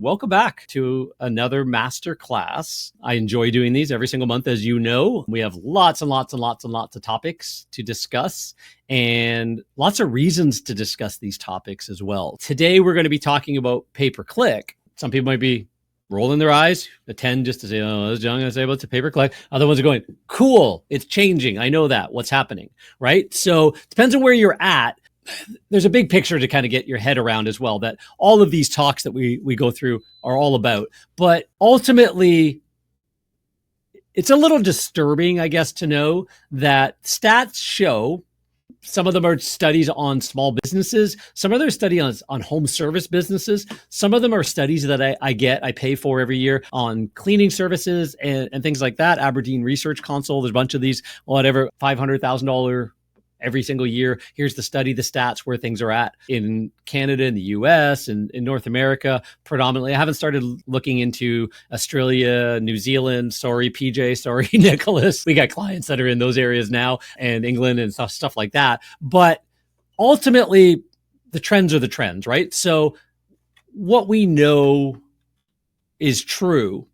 Welcome back to another masterclass. I enjoy doing these every single month. As you know, we have lots and lots of topics to discuss and lots of reasons to discuss these topics as well. Today, we're going to be talking about pay-per-click. Some people might be rolling their eyes, attend just to say, oh, that's John going to say about the pay-per-click. Other ones are going, cool, it's changing. I know that. What's happening, right? So it depends on where you're at. There's a big picture to kind of get your head around as well, that all of these talks that we go through are all about. But ultimately, it's a little disturbing, I guess, to know that stats show, some of them are studies on small businesses. Some of them are studies on home service businesses. Some of them are studies that I pay for every year on cleaning services and things like that. Aberdeen Research Council, there's a bunch of these, whatever, $500,000 every single year. Here's the study, the stats, where things are at in Canada, in the US, and in North America predominantly. I haven't started looking into Australia, New Zealand. Sorry, PJ. Sorry, Nicholas. We got clients that are in those areas now, and England and stuff like that. But ultimately, the trends are the trends, right? So what we know is true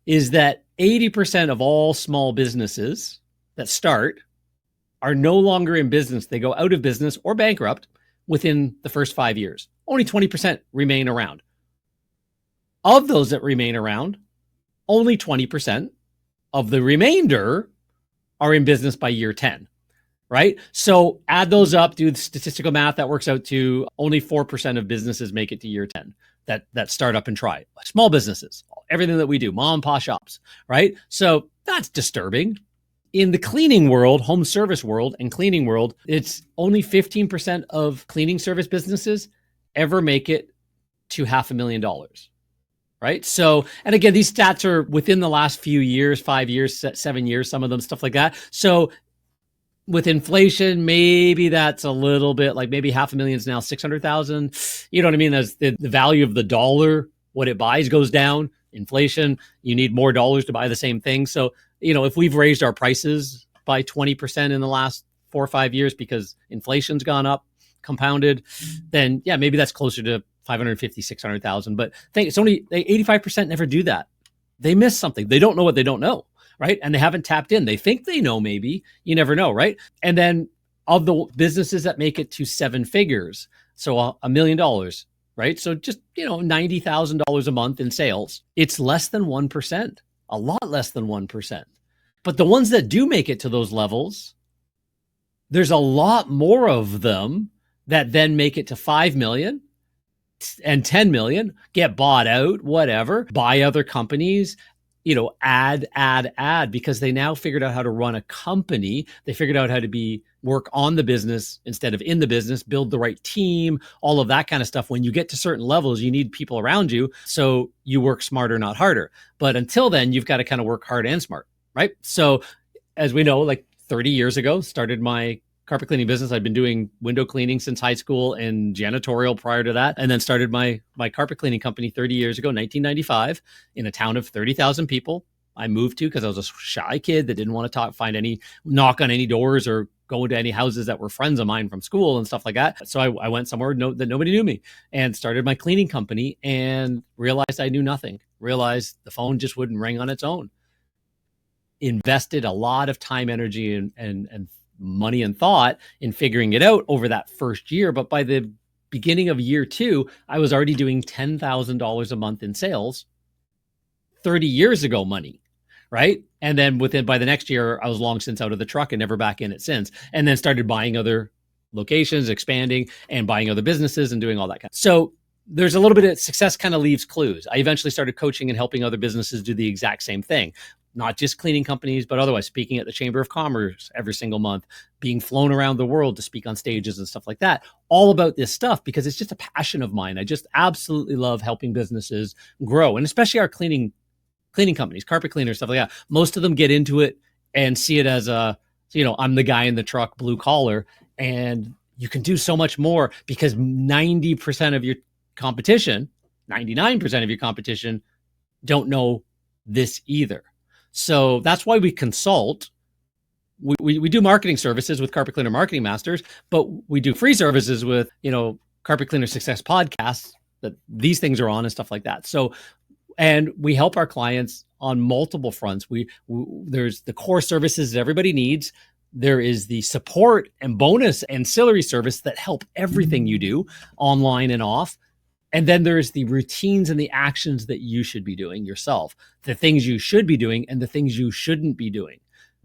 is that 80% of all small businesses that start are no longer in business. They go out of business or bankrupt within the first 5 years. Only 20% remain around. Of those that remain around, only 20% of the remainder are in business by year 10, right? So add those up, do the statistical math, that works out to only 4% of businesses make it to year 10 that start up and try. Small businesses, everything that we do, mom and pop shops, right? So that's disturbing. In the cleaning world, home service world and cleaning world, it's only 15% of cleaning service businesses ever make it to $500,000, right? So, and again, these stats are within the last few years, 5 years, 7 years, some of them, stuff like that. So with inflation, maybe that's a little bit like maybe $500,000 is now 600,000. You know what I mean? As the value of the dollar, what it buys goes down. Inflation, you need more dollars to buy the same thing. So, you know, if we've raised our prices by 20% in the last 4 or 5 years because inflation's gone up, compounded, then yeah, maybe that's closer to 550, 600,000. But it's only 85% never do that. They miss something. They don't know what they don't know, right? And they haven't tapped in. They think they know, maybe. You never know, right? And then of the businesses that make it to 7 figures, so $1 million, right? So just, $90,000 a month in sales, it's less than 1%, a lot less than 1%. But the ones that do make it to those levels, there's a lot more of them that then make it to 5 million and 10 million, get bought out, whatever, buy other companies, add, because they now figured out how to run a company. They figured out how to work on the business instead of in the business, build the right team, all of that kind of stuff. When you get to certain levels, you need people around you. So you work smarter, not harder. But until then, you've got to kind of work hard and smart, right? So as we know, like 30 years ago, started my carpet cleaning business. I'd been doing window cleaning since high school and janitorial prior to that. And then started my carpet cleaning company 30 years ago, 1995, in a town of 30,000 people. I moved to because I was a shy kid that didn't want to knock on any doors or go into any houses that were friends of mine from school and stuff like that. So I went somewhere that nobody knew me and started my cleaning company and realized I knew nothing. Realized the phone just wouldn't ring on its own. Invested a lot of time, energy, and money and thought in figuring it out over that first year. But by the beginning of year 2, I was already doing $10,000 a month in sales, 30 years ago money, right? And then by the next year, I was long since out of the truck and never back in it since. And then started buying other locations, expanding and buying other businesses and doing all that kind of. So there's a little bit of success kind of leaves clues. I eventually started coaching and helping other businesses do the exact same thing. Not just cleaning companies, but otherwise speaking at the Chamber of Commerce every single month, being flown around the world to speak on stages and stuff like that, all about this stuff because it's just a passion of mine. I just absolutely love helping businesses grow, and especially our cleaning companies, carpet cleaners, stuff like that. Most of them get into it and see it as I'm the guy in the truck, blue collar, and you can do so much more because 90% of your competition, 99% of your competition don't know this either. So that's why we consult. We do marketing services with Carpet Cleaner Marketing Masters, but we do free services with, Carpet Cleaner Success Podcasts that these things are on and stuff like that. So, and we help our clients on multiple fronts. There's the core services that everybody needs. There is the support and bonus ancillary service that help everything you do online and off. And then there's the routines and the actions that you should be doing yourself, the things you should be doing and the things you shouldn't be doing.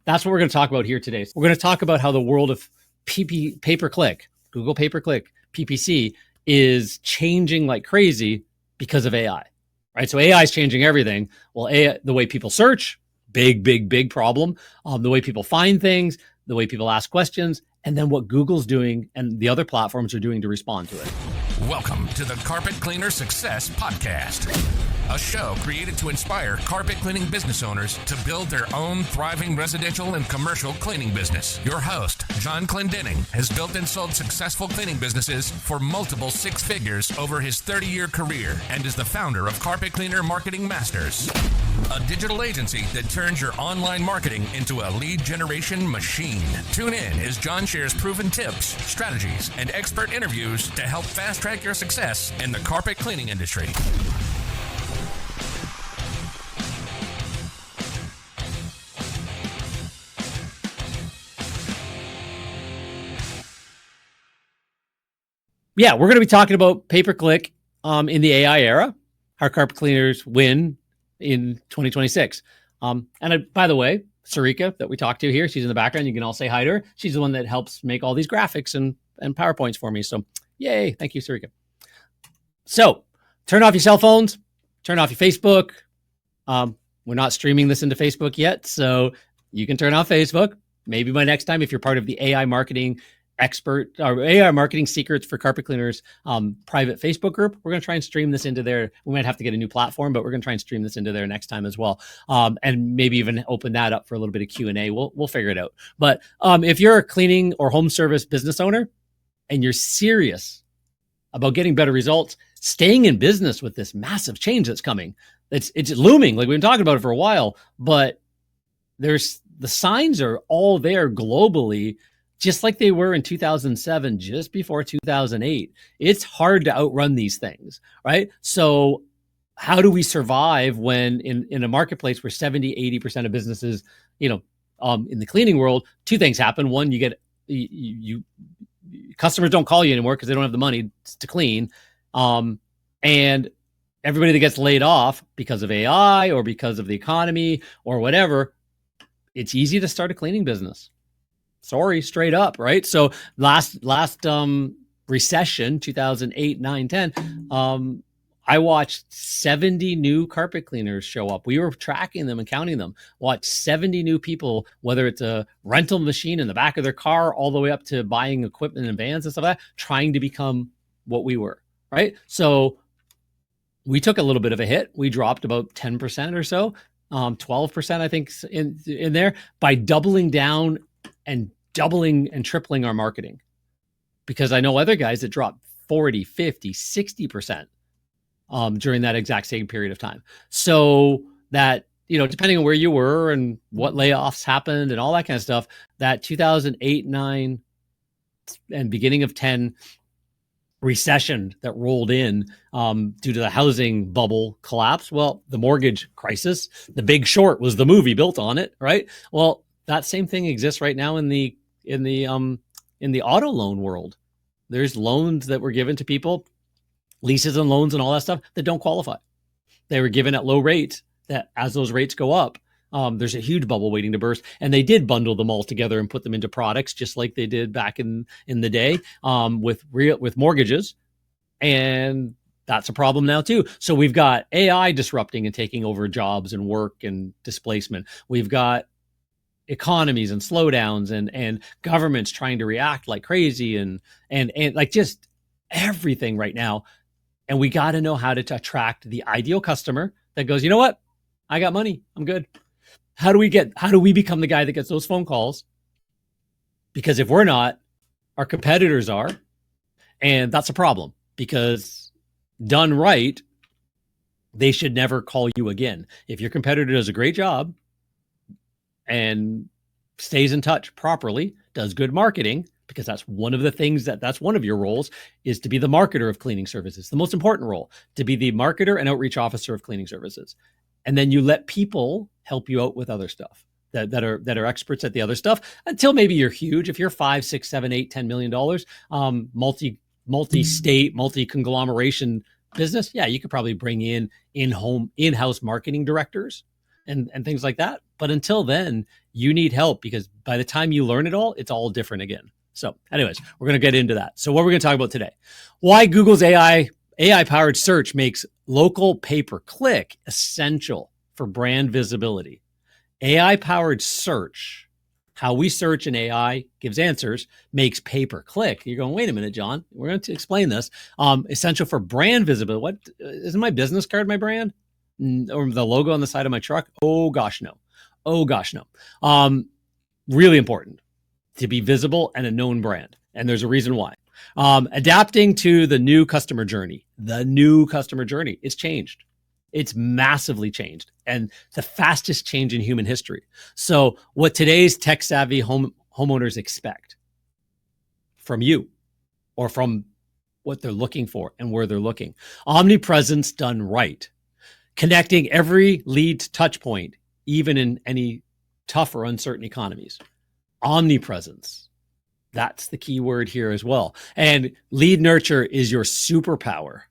That's what we're going to talk about here today. We're going to talk about how the world of pay-per-click, Google pay-per-click, PPC, is changing like crazy because of AI, right? So AI is changing everything. Well, AI, the way people search, big problem. The way people find things, the way people ask questions, and then what Google's doing and the other platforms are doing to respond to it. Welcome to the Carpet Cleaner Success Podcast, a show created to inspire carpet cleaning business owners to build their own thriving residential and commercial cleaning business. Your host, John Clendenning, has built and sold successful cleaning businesses for multiple six figures over his 30-year career and is the founder of Carpet Cleaner Marketing Masters, a digital agency that turns your online marketing into a lead generation machine. Tune in as John shares proven tips, strategies, and expert interviews to help fast-track your success in the carpet cleaning industry. Yeah, we're going to be talking about pay-per-click in the AI era, how carpet cleaners win in 2026. By the way, Sarika that we talked to here, she's in the background. You can all say hi to her. She's the one that helps make all these graphics and PowerPoints for me. So yay, thank you, Sarika. So turn off your cell phones, turn off your Facebook. We're not streaming this into Facebook yet, so you can turn off Facebook. Maybe by next time, if you're part of the AI marketing expert or AI marketing secrets for carpet cleaners private Facebook group, we're going to try and stream this into there. We might have to get a new platform, but we're going to try and stream this into there next time as well, and maybe even open that up for a little bit of Q&A. We'll figure it out. But if you're a cleaning or home service business owner and you're serious about getting better results, staying in business with this massive change that's coming, it's looming. Like we've been talking about it for a while, but the signs are all there globally, just like they were in 2007, just before 2008. It's hard to outrun these things, right? So how do we survive when in a marketplace where 70, 80% of businesses, in the cleaning world, two things happen. One, you customers don't call you anymore because they don't have the money to clean. And everybody that gets laid off because of AI or because of the economy or whatever, it's easy to start a cleaning business. Sorry, straight up, right? So last recession, 2008, 9, 10, I watched 70 new carpet cleaners show up. We were tracking them and counting them. Watched 70 new people, whether it's a rental machine in the back of their car, all the way up to buying equipment and vans and stuff like that, trying to become what we were, right? So we took a little bit of a hit. We dropped about 10% or so, 12%, I think, in there by doubling down and doubling and tripling our marketing, because I know other guys that dropped 40, 50, 60% during that exact same period of time. So that, depending on where you were and what layoffs happened and all that kind of stuff, that 2008, 9 and beginning of 10 recession that rolled in due to the housing bubble collapse. Well, the mortgage crisis, The Big Short was the movie built on it, right? Well, that same thing exists right now in the auto loan world. There's loans that were given to people, leases and loans and all that stuff, that don't qualify. They were given at low rates that as those rates go up, there's a huge bubble waiting to burst. And they did bundle them all together and put them into products just like they did back in the day with mortgages. And that's a problem now too. So we've got AI disrupting and taking over jobs and work and displacement. We've got economies and slowdowns and governments trying to react like crazy and like just everything right now. And we got to know how to attract the ideal customer that goes, you know what? I got money. I'm good. How do we become the guy that gets those phone calls? Because if we're not, our competitors are. And that's a problem, because done right, they should never call you again. If your competitor does a great job and stays in touch properly, does good marketing, because that's one of the things that's one of your roles, is to be the marketer of cleaning services. The most important role, to be the marketer and outreach officer of cleaning services. And then you let people help you out with other stuff that are experts at the other stuff until maybe you're huge. If you're 5, 6, 7, 8, $10 million, multi-state, multi-conglomeration business, yeah, you could probably bring in-house marketing directors and things like that. But until then, you need help, because by the time you learn it all, it's all different again. So anyways, we're going to get into that. So what we're going to talk about today, why Google's AI-powered search makes local pay-per-click essential for brand visibility. AI-powered search, how we search and AI gives answers, makes pay-per-click. You're going, wait a minute, John, we're going to explain this. Essential for brand visibility. What, isn't my business card my brand? Or the logo on the side of my truck? Oh gosh, no. Oh gosh, no. Really important to be visible and a known brand. And there's a reason why. Adapting to the new customer journey. The new customer journey. It's changed. It's massively changed, and the fastest change in human history. So what today's tech-savvy homeowners expect from you, or from what they're looking for and where they're looking. Omnipresence done right. Connecting every lead touch point, even in any tough or uncertain economies. Omnipresence. That's the key word here as well. And lead nurture is your superpower.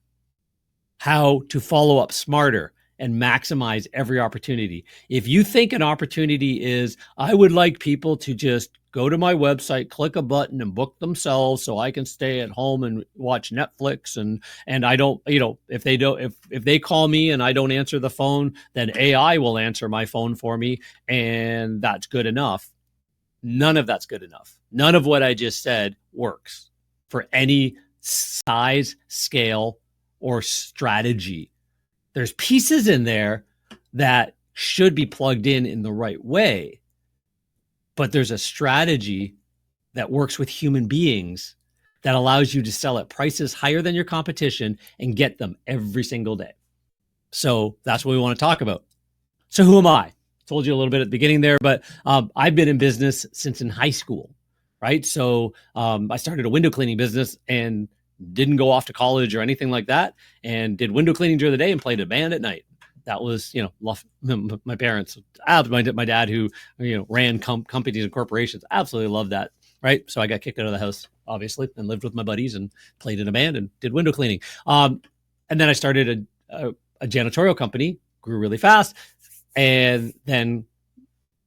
How to follow up smarter and maximize every opportunity. If you think an opportunity is, I would like people to just go to my website, click a button and book themselves so I can stay at home and watch Netflix, and I don't, if they call me and I don't answer the phone, then AI will answer my phone for me, and that's good enough. None of that's good enough. None of what I just said works for any size, scale, or strategy. There's pieces in there that should be plugged in the right way, but there's a strategy that works with human beings that allows you to sell at prices higher than your competition and get them every single day. So that's what we want to talk about. So who am I? Told you a little bit at the beginning there, but I've been in business since in high school, right? So I started a window cleaning business and didn't go off to college or anything like that, and did window cleaning during the day and played a band at night. That was, my parents, my dad who, ran companies and corporations, absolutely loved that, right? So I got kicked out of the house, obviously, and lived with my buddies and played in a band and did window cleaning. And then I started a janitorial company, grew really fast, and then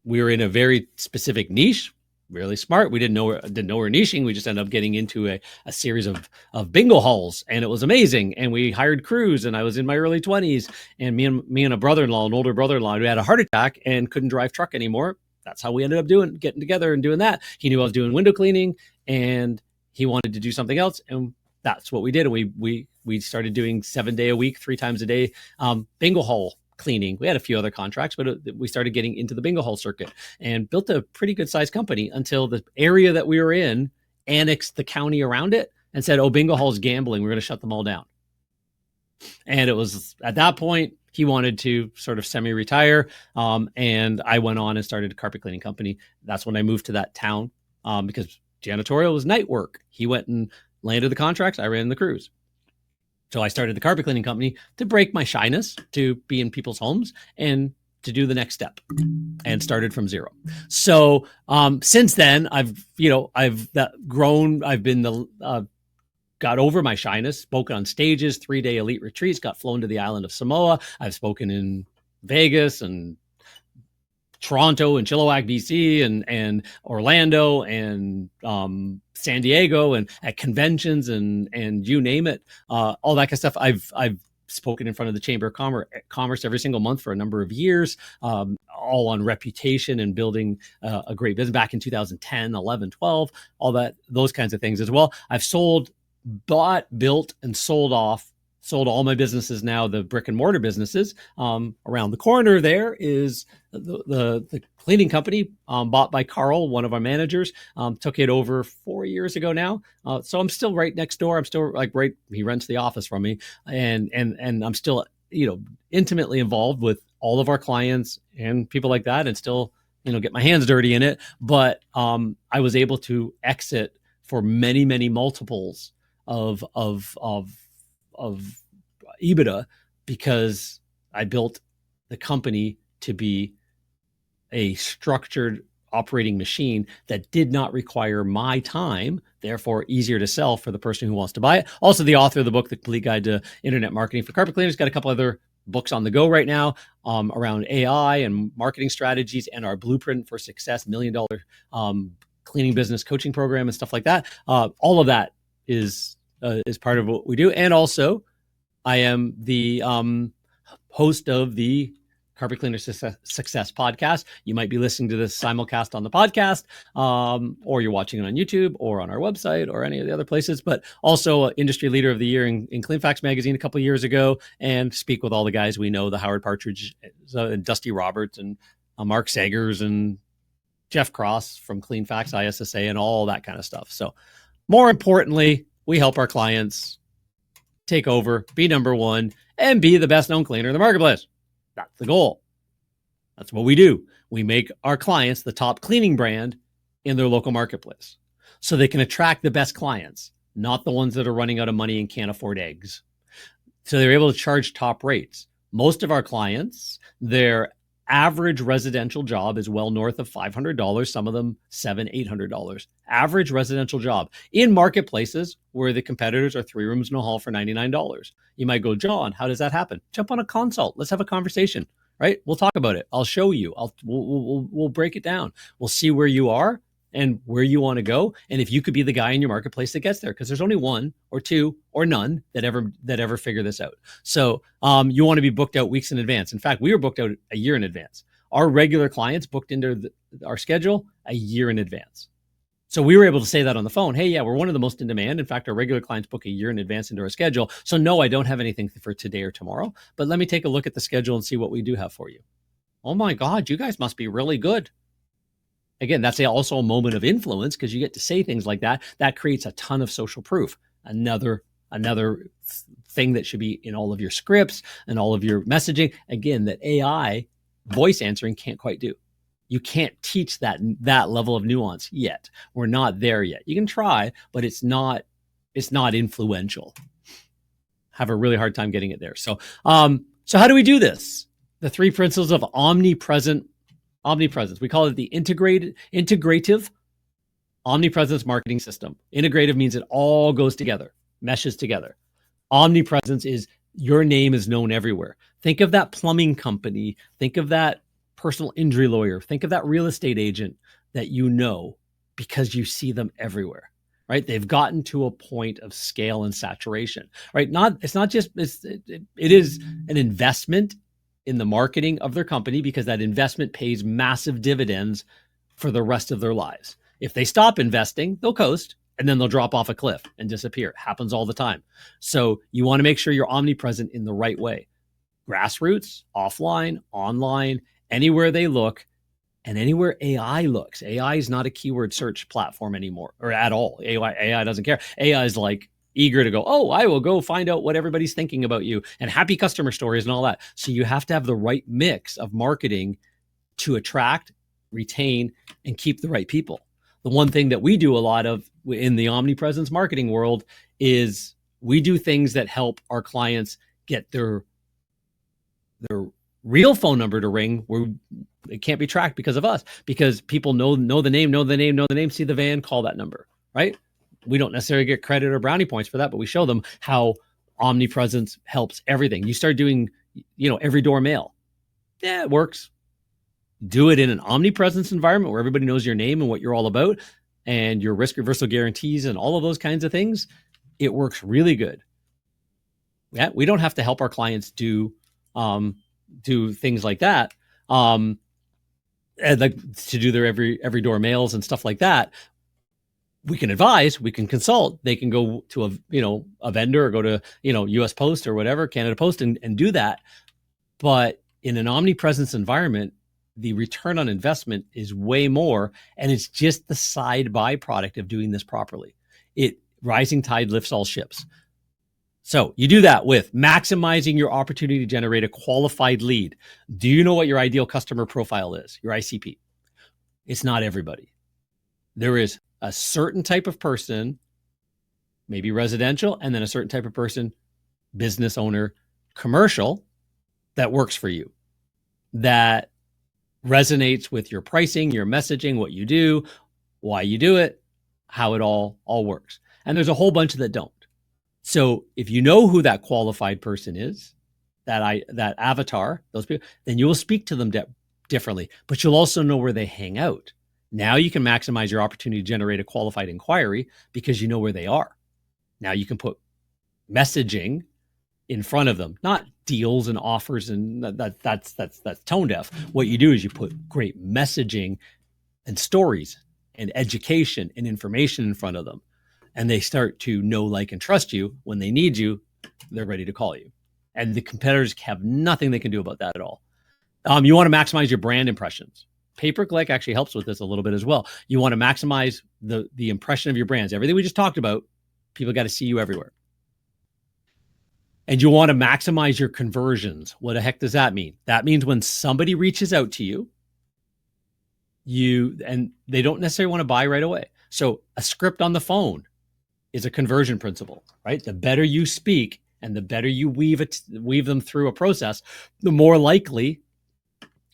we were in a very specific niche. Really smart. We didn't know we're niching. We just ended up getting into a series of bingo halls, and it was amazing. And we hired crews, and I was in my early 20s, and me and a brother-in-law, an older brother-in-law, who had a heart attack and couldn't drive truck anymore. That's how we ended up getting together and doing that. He knew I was doing window cleaning, and he wanted to do something else, and that's what we did. And we started doing 7 day a week, 3 times a day, bingo hall cleaning. We had a few other contracts, but we started getting into the bingo hall circuit and built a pretty good sized company until the area that we were in annexed the county around it and said, oh, bingo hall's gambling. We're going to shut them all down. And it was at that point, he wanted to sort of semi-retire. And I went on and started a carpet cleaning company. That's when I moved to that town because janitorial was night work. He went and landed the contracts. I ran the crews. So I started the carpet cleaning company to break my shyness, to be in people's homes and to do the next step, and started from zero. So since then, I've grown. I've been got over my shyness, spoken on stages, 3-day elite retreats, got flown to the island of Samoa. I've spoken in Vegas and Toronto and Chilliwack, BC, and Orlando and San Diego, and at conventions and you name it, all that kind of stuff. I've spoken in front of the Chamber of Commerce every single month for a number of years, all on reputation and building a great business back in 2010, 11, 12, all that, those kinds of things as well. I've bought, built, and sold all my businesses now, the brick and mortar businesses. Around the corner there is the cleaning company bought by Carl, one of our managers, took it over 4 years ago now. So I'm still right next door. I'm still he rents the office from me, and I'm still, intimately involved with all of our clients and people like that, and still, get my hands dirty in it. But I was able to exit for many, many multiples of EBITDA because I built the company to be a structured operating machine that did not require my time, therefore easier to sell for the person who wants to buy it. Also, the author of the book, The Complete Guide to Internet Marketing for Carpet Cleaners, got a couple other books on the go right now around AI and marketing strategies, and our Blueprint for Success $1 Million cleaning business coaching program and stuff like that. All of that is part of what we do. And also, I am the host of the Carpet Cleaner Success podcast. You might be listening to this simulcast on the podcast, or you're watching it on YouTube or on our website or any of the other places, but also industry leader of the year in CleanFacts magazine a couple of years ago, and speak with all the guys we know, the Howard Partridge, and Dusty Roberts, and Mark Sagers, and Jeff Cross from CleanFacts, ISSA, and all that kind of stuff. So more importantly, we help our clients take over, be number one, and be the best known cleaner in the marketplace. That's the goal. That's what we do. We make our clients the top cleaning brand in their local marketplace so they can attract the best clients, not the ones that are running out of money and can't afford eggs. So they're able to charge top rates. Most of our clients, their average residential job is well north of $500, some of them $700, $800. Average residential job in marketplaces where the competitors are 3 rooms and a hall for $99. You might go, John, how does that happen? Jump on a consult. Let's have a conversation, right? We'll talk about it. I'll show you. We'll break it down. We'll see where you are and where you want to go, and if you could be the guy in your marketplace that gets there, because there's only one or two or none that ever figure this out. So you want to be booked out weeks in advance. In fact, we were booked out a year in advance. Our regular clients booked into our schedule a year in advance. So we were able to say that on the phone. Hey, yeah, we're one of the most in demand. In fact, our regular clients book a year in advance into our schedule. So no, I don't have anything for today or tomorrow, but let me take a look at the schedule and see what we do have for you. Oh my God, you guys must be really good. Again, that's also a moment of influence because you get to say things like that. That creates a ton of social proof. Another thing that should be in all of your scripts and all of your messaging. Again, that AI voice answering can't quite do. You can't teach that level of nuance yet. We're not there yet. You can try, but it's not influential. Have a really hard time getting it there. So how do we do this? The 3 principles of omnipresence. We call it the integrative omnipresence marketing system. Integrative means it all goes together, meshes together. Omnipresence is your name is known everywhere. Think of that plumbing company. Think of that personal injury lawyer. Think of that real estate agent that you know because you see them everywhere, right? They've gotten to a point of scale and saturation, right? It is an investment in the marketing of their company because that investment pays massive dividends for the rest of their lives. If they stop investing, they'll coast and then they'll drop off a cliff and disappear. It happens all the time. So you want to make sure you're omnipresent in the right way. Grassroots, offline, online, anywhere they look, and anywhere AI looks. AI is not a keyword search platform anymore or at all. AI doesn't care. AI is like eager to go, oh, I will go find out what everybody's thinking about you and happy customer stories and all that. So you have to have the right mix of marketing to attract, retain, and keep the right people. The one thing that we do a lot of in the omnipresence marketing world is we do things that help our clients get their real phone number to ring where it can't be tracked because of us, because people know the name, see the van, call that number, right? We don't necessarily get credit or brownie points for that, but we show them how omnipresence helps everything. You start doing, every door mail. Yeah, it works. Do it in an omnipresence environment where everybody knows your name and what you're all about and your risk reversal guarantees and all of those kinds of things. It works really good. Yeah, we don't have to help our clients do things like that, and like to do their every door mails and stuff like that. We can advise, we can consult. They can go to a vendor or go to US Post or whatever, Canada Post, and do that. But in an omnipresence environment, the return on investment is way more, and it's just the side byproduct of doing this properly. Rising tide lifts all ships. So you do that with maximizing your opportunity to generate a qualified lead. Do you know what your ideal customer profile is? Your ICP. It's not everybody. There is a certain type of person, maybe residential, and then a certain type of person, business owner, commercial, that works for you, that resonates with your pricing, your messaging, what you do, why you do it, how it all works. And there's a whole bunch that don't. So if you know who that qualified person is, that avatar, those people, then you will speak to them differently, but you'll also know where they hang out. Now you can maximize your opportunity to generate a qualified inquiry because you know where they are. Now you can put messaging in front of them, not deals and offers, and that's tone deaf. What you do is you put great messaging and stories and education and information in front of them, and they start to know, like, and trust you. When they need you, they're ready to call you. And the competitors have nothing they can do about that at all. You want to maximize your brand impressions. Pay-per-click actually helps with this a little bit as well. You want to maximize the impression of your brands. Everything we just talked about, people got to see you everywhere. And you want to maximize your conversions. What the heck does that mean? That means when somebody reaches out to you, and they don't necessarily want to buy right away. So a script on the phone is a conversion principle, right? The better you speak and the better you weave them through a process, the more likely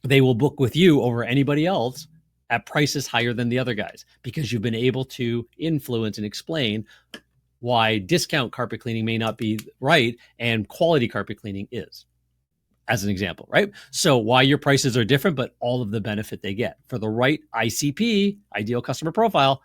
they will book with you over anybody else at prices higher than the other guys, because you've been able to influence and explain why discount carpet cleaning may not be right and quality carpet cleaning is, as an example, right? So why your prices are different, but all of the benefit they get. For the right ICP, ideal customer profile,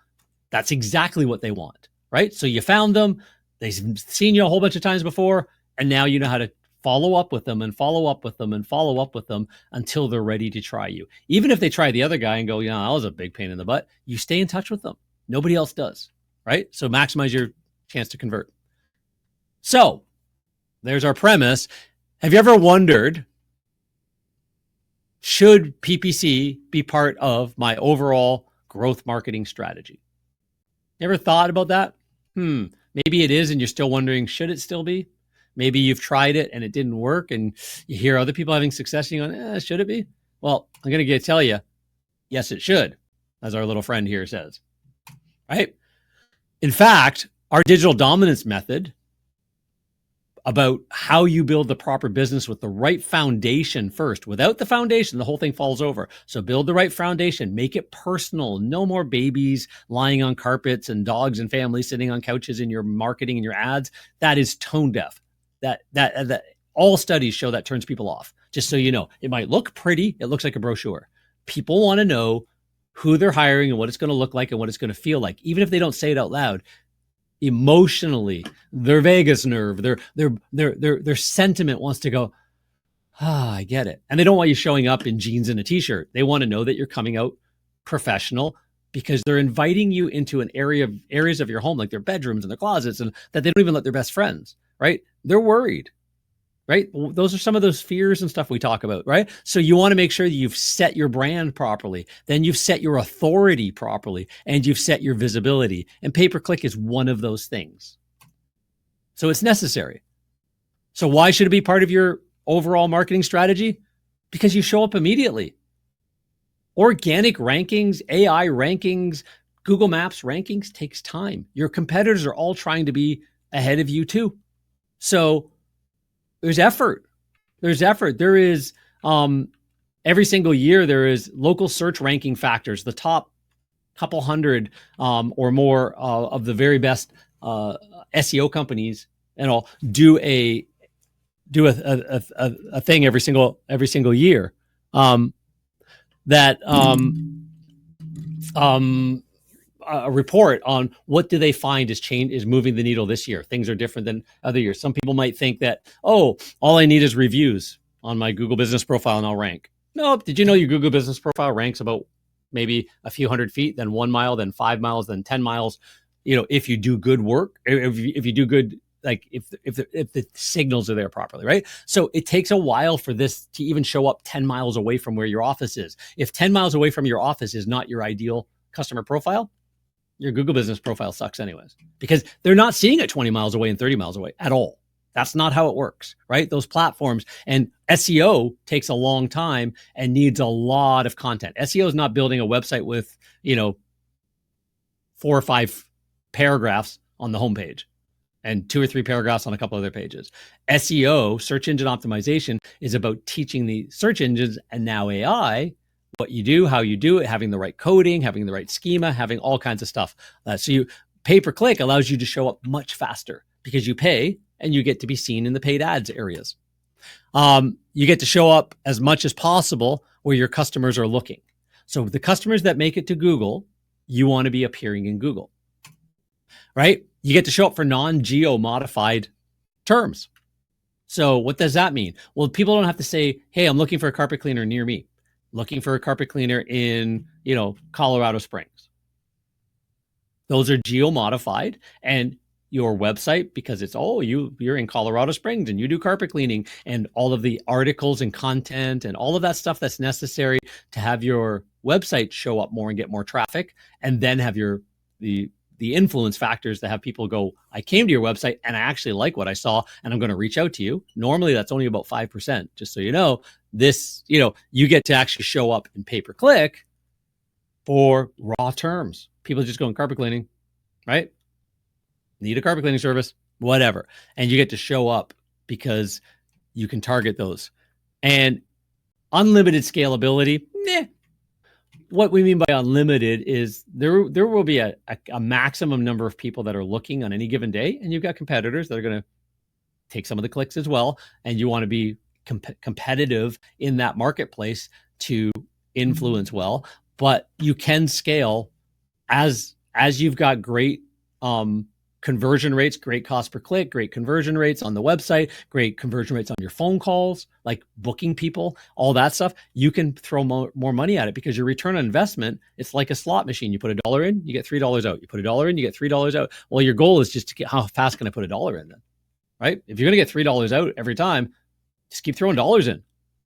that's exactly what they want, right? So you found them, they've seen you a whole bunch of times before, and now you know how to follow up with them and follow up with them and follow up with them until they're ready to try you. Even if they try the other guy and go, that was a big pain in the butt, you stay in touch with them. Nobody else does, right? So maximize your chance to convert. So there's our premise. Have you ever wondered, should PPC be part of my overall growth marketing strategy? You ever thought about that? Maybe it is, and you're still wondering, should it still be? Maybe you've tried it and it didn't work, and you hear other people having success and you're going, should it be? Well, I'm going to tell you, yes, it should, as our little friend here says, right? In fact, our digital dominance method about how you build the proper business with the right foundation first. Without the foundation, the whole thing falls over. So build the right foundation, make it personal. No more babies lying on carpets and dogs and families sitting on couches in your marketing and your ads. That is tone deaf. That all studies show that turns people off. Just so you know, it might look pretty. It looks like a brochure. People want to know who they're hiring and what it's going to look like and what it's going to feel like, even if they don't say it out loud. Emotionally, their vagus nerve, their sentiment wants to go, I get it. And they don't want you showing up in jeans and a t-shirt. They want to know that you're coming out professional, because they're inviting you into areas of your home, like their bedrooms and their closets, and that they don't even let their best friends, right? They're worried, right? Those are some of those fears and stuff we talk about, right? So you want to make sure that you've set your brand properly, then you've set your authority properly, and you've set your visibility. And pay-per-click is one of those things. So it's necessary. So why should it be part of your overall marketing strategy? Because you show up immediately. Organic rankings, AI rankings, Google Maps rankings takes time. Your competitors are all trying to be ahead of you too. So there's effort. There is, every single year, there is local search ranking factors. The top couple hundred or more of the very best SEO companies and all do a thing every single year. A report on what do they find is moving the needle this year. Things are different than other years. Some people might think that, all I need is reviews on my Google business profile and I'll rank. Nope. Did you know your Google business profile ranks about maybe a few 100 feet, then 1 mile, then 5 miles, then 10 miles? If you do good work, if you do good, like if the signals are there properly, right? So it takes a while for this to even show up 10 miles away from where your office is. If 10 miles away from your office is not your ideal customer profile, your Google business profile sucks anyways, because they're not seeing it 20 miles away and 30 miles away at all. That's not how it works, right? Those platforms, and SEO takes a long time and needs a lot of content. SEO is not building a website with, 4 or 5 paragraphs on the homepage and 2 or 3 paragraphs on a couple other pages. SEO, search engine optimization, is about teaching the search engines and now AI what you do, how you do it, having the right coding, having the right schema, having all kinds of stuff. Pay-per-click allows you to show up much faster because you pay and you get to be seen in the paid ads areas. You get to show up as much as possible where your customers are looking. So the customers that make it to Google, you want to be appearing in Google, right? You get to show up for non-geo modified terms. So what does that mean? Well, people don't have to say, hey, I'm looking for a carpet cleaner near me. Looking for a carpet cleaner in, Colorado Springs. Those are geo modified, and your website, because it's, you're in Colorado Springs and you do carpet cleaning, and all of the articles and content and all of that stuff that's necessary to have your website show up more and get more traffic, and then have the influence factors that have people go, I came to your website and I actually like what I saw and I'm going to reach out to you. Normally that's only about 5%. Just so you know, this, you get to actually show up in pay-per-click for raw terms. People just going carpet cleaning, right? Need a carpet cleaning service, whatever. And you get to show up because you can target those. And unlimited scalability, What we mean by unlimited is there will be a maximum number of people that are looking on any given day, and you've got competitors that are going to take some of the clicks as well, and you want to be competitive in that marketplace to influence well. But you can scale as you've got great conversion rates, great cost per click, great conversion rates on the website, great conversion rates on your phone calls, like booking people, all that stuff. You can throw more money at it because your return on investment, it's like a slot machine. You put $1 in, you get $3 out. You put $1 in, you get $3 out. Well, your goal is just to get, how fast can I put $1 in then, right? If you're going to get $3 out every time, just keep throwing dollars in,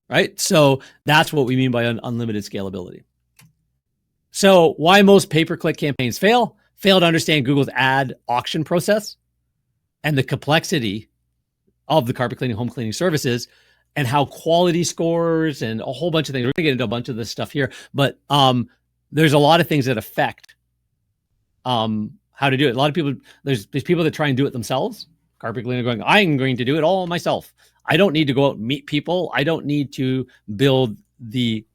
right? So that's what we mean by unlimited scalability. So why most pay-per-click campaigns fail to understand Google's ad auction process and the complexity of the carpet cleaning, home cleaning services, and how quality scores and a whole bunch of things. We're going to get into a bunch of this stuff here, but there's a lot of things that affect how to do it. A lot of people, there's people that try and do it themselves. Carpet cleaner going, I'm going to do it all myself. I don't need to go out and meet people. I don't need to build the,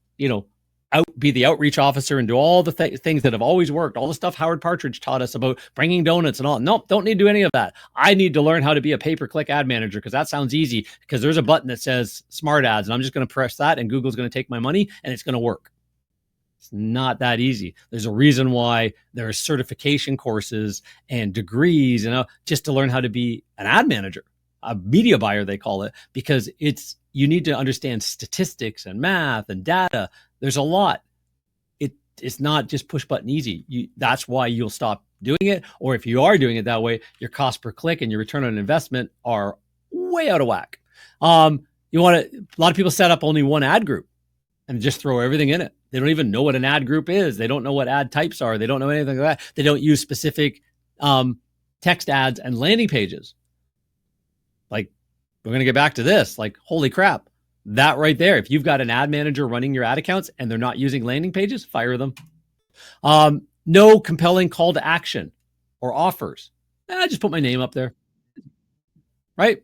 be the outreach officer and do all the things that have always worked, all the stuff Howard Partridge taught us about bringing donuts and all. Nope, don't need to do any of that. I need to learn how to be a pay-per-click ad manager because that sounds easy, because there's a button that says smart ads and I'm just going to press that and Google's going to take my money and it's going to work. It's not that easy. There's a reason why there are certification courses and degrees, just to learn how to be an ad manager, a media buyer, they call it, because you need to understand statistics and math and data. There's a lot. It's not just push button easy. That's why you'll stop doing it. Or if you are doing it that way, your cost per click and your return on investment are way out of whack. A lot of people set up only one ad group and just throw everything in it. They don't even know what an ad group is. They don't know what ad types are. They don't know anything like that. They don't use specific text ads and landing pages. Like, we're going to get back to this. Like, holy crap. That right there, if you've got an ad manager running your ad accounts and they're not using landing pages, fire them. No compelling call to action or offers. Just put my name up there, right?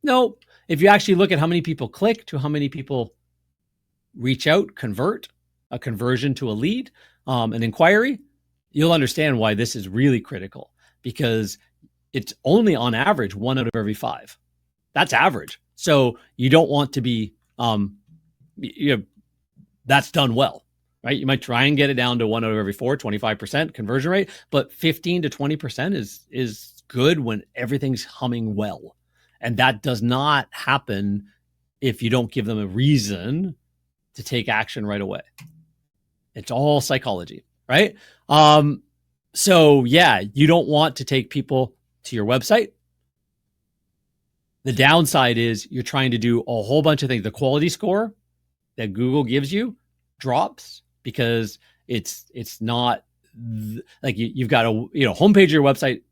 No, if you actually look at how many people click to how many people reach out, convert, a conversion to a lead, an inquiry, you'll understand why this is really critical, because it's only on average 1 out of every 5. That's average. So you don't want to be, that's done well, right? You might try and get it down to 1 out of every 4, 25% conversion rate, but 15 to 20% is good when everything's humming well. And that does not happen if you don't give them a reason to take action right away. It's all psychology, right? So yeah, you don't want to take people to your website. The downside is you're trying to do a whole bunch of things. The quality score that Google gives you drops because it's not like you've got a homepage of your website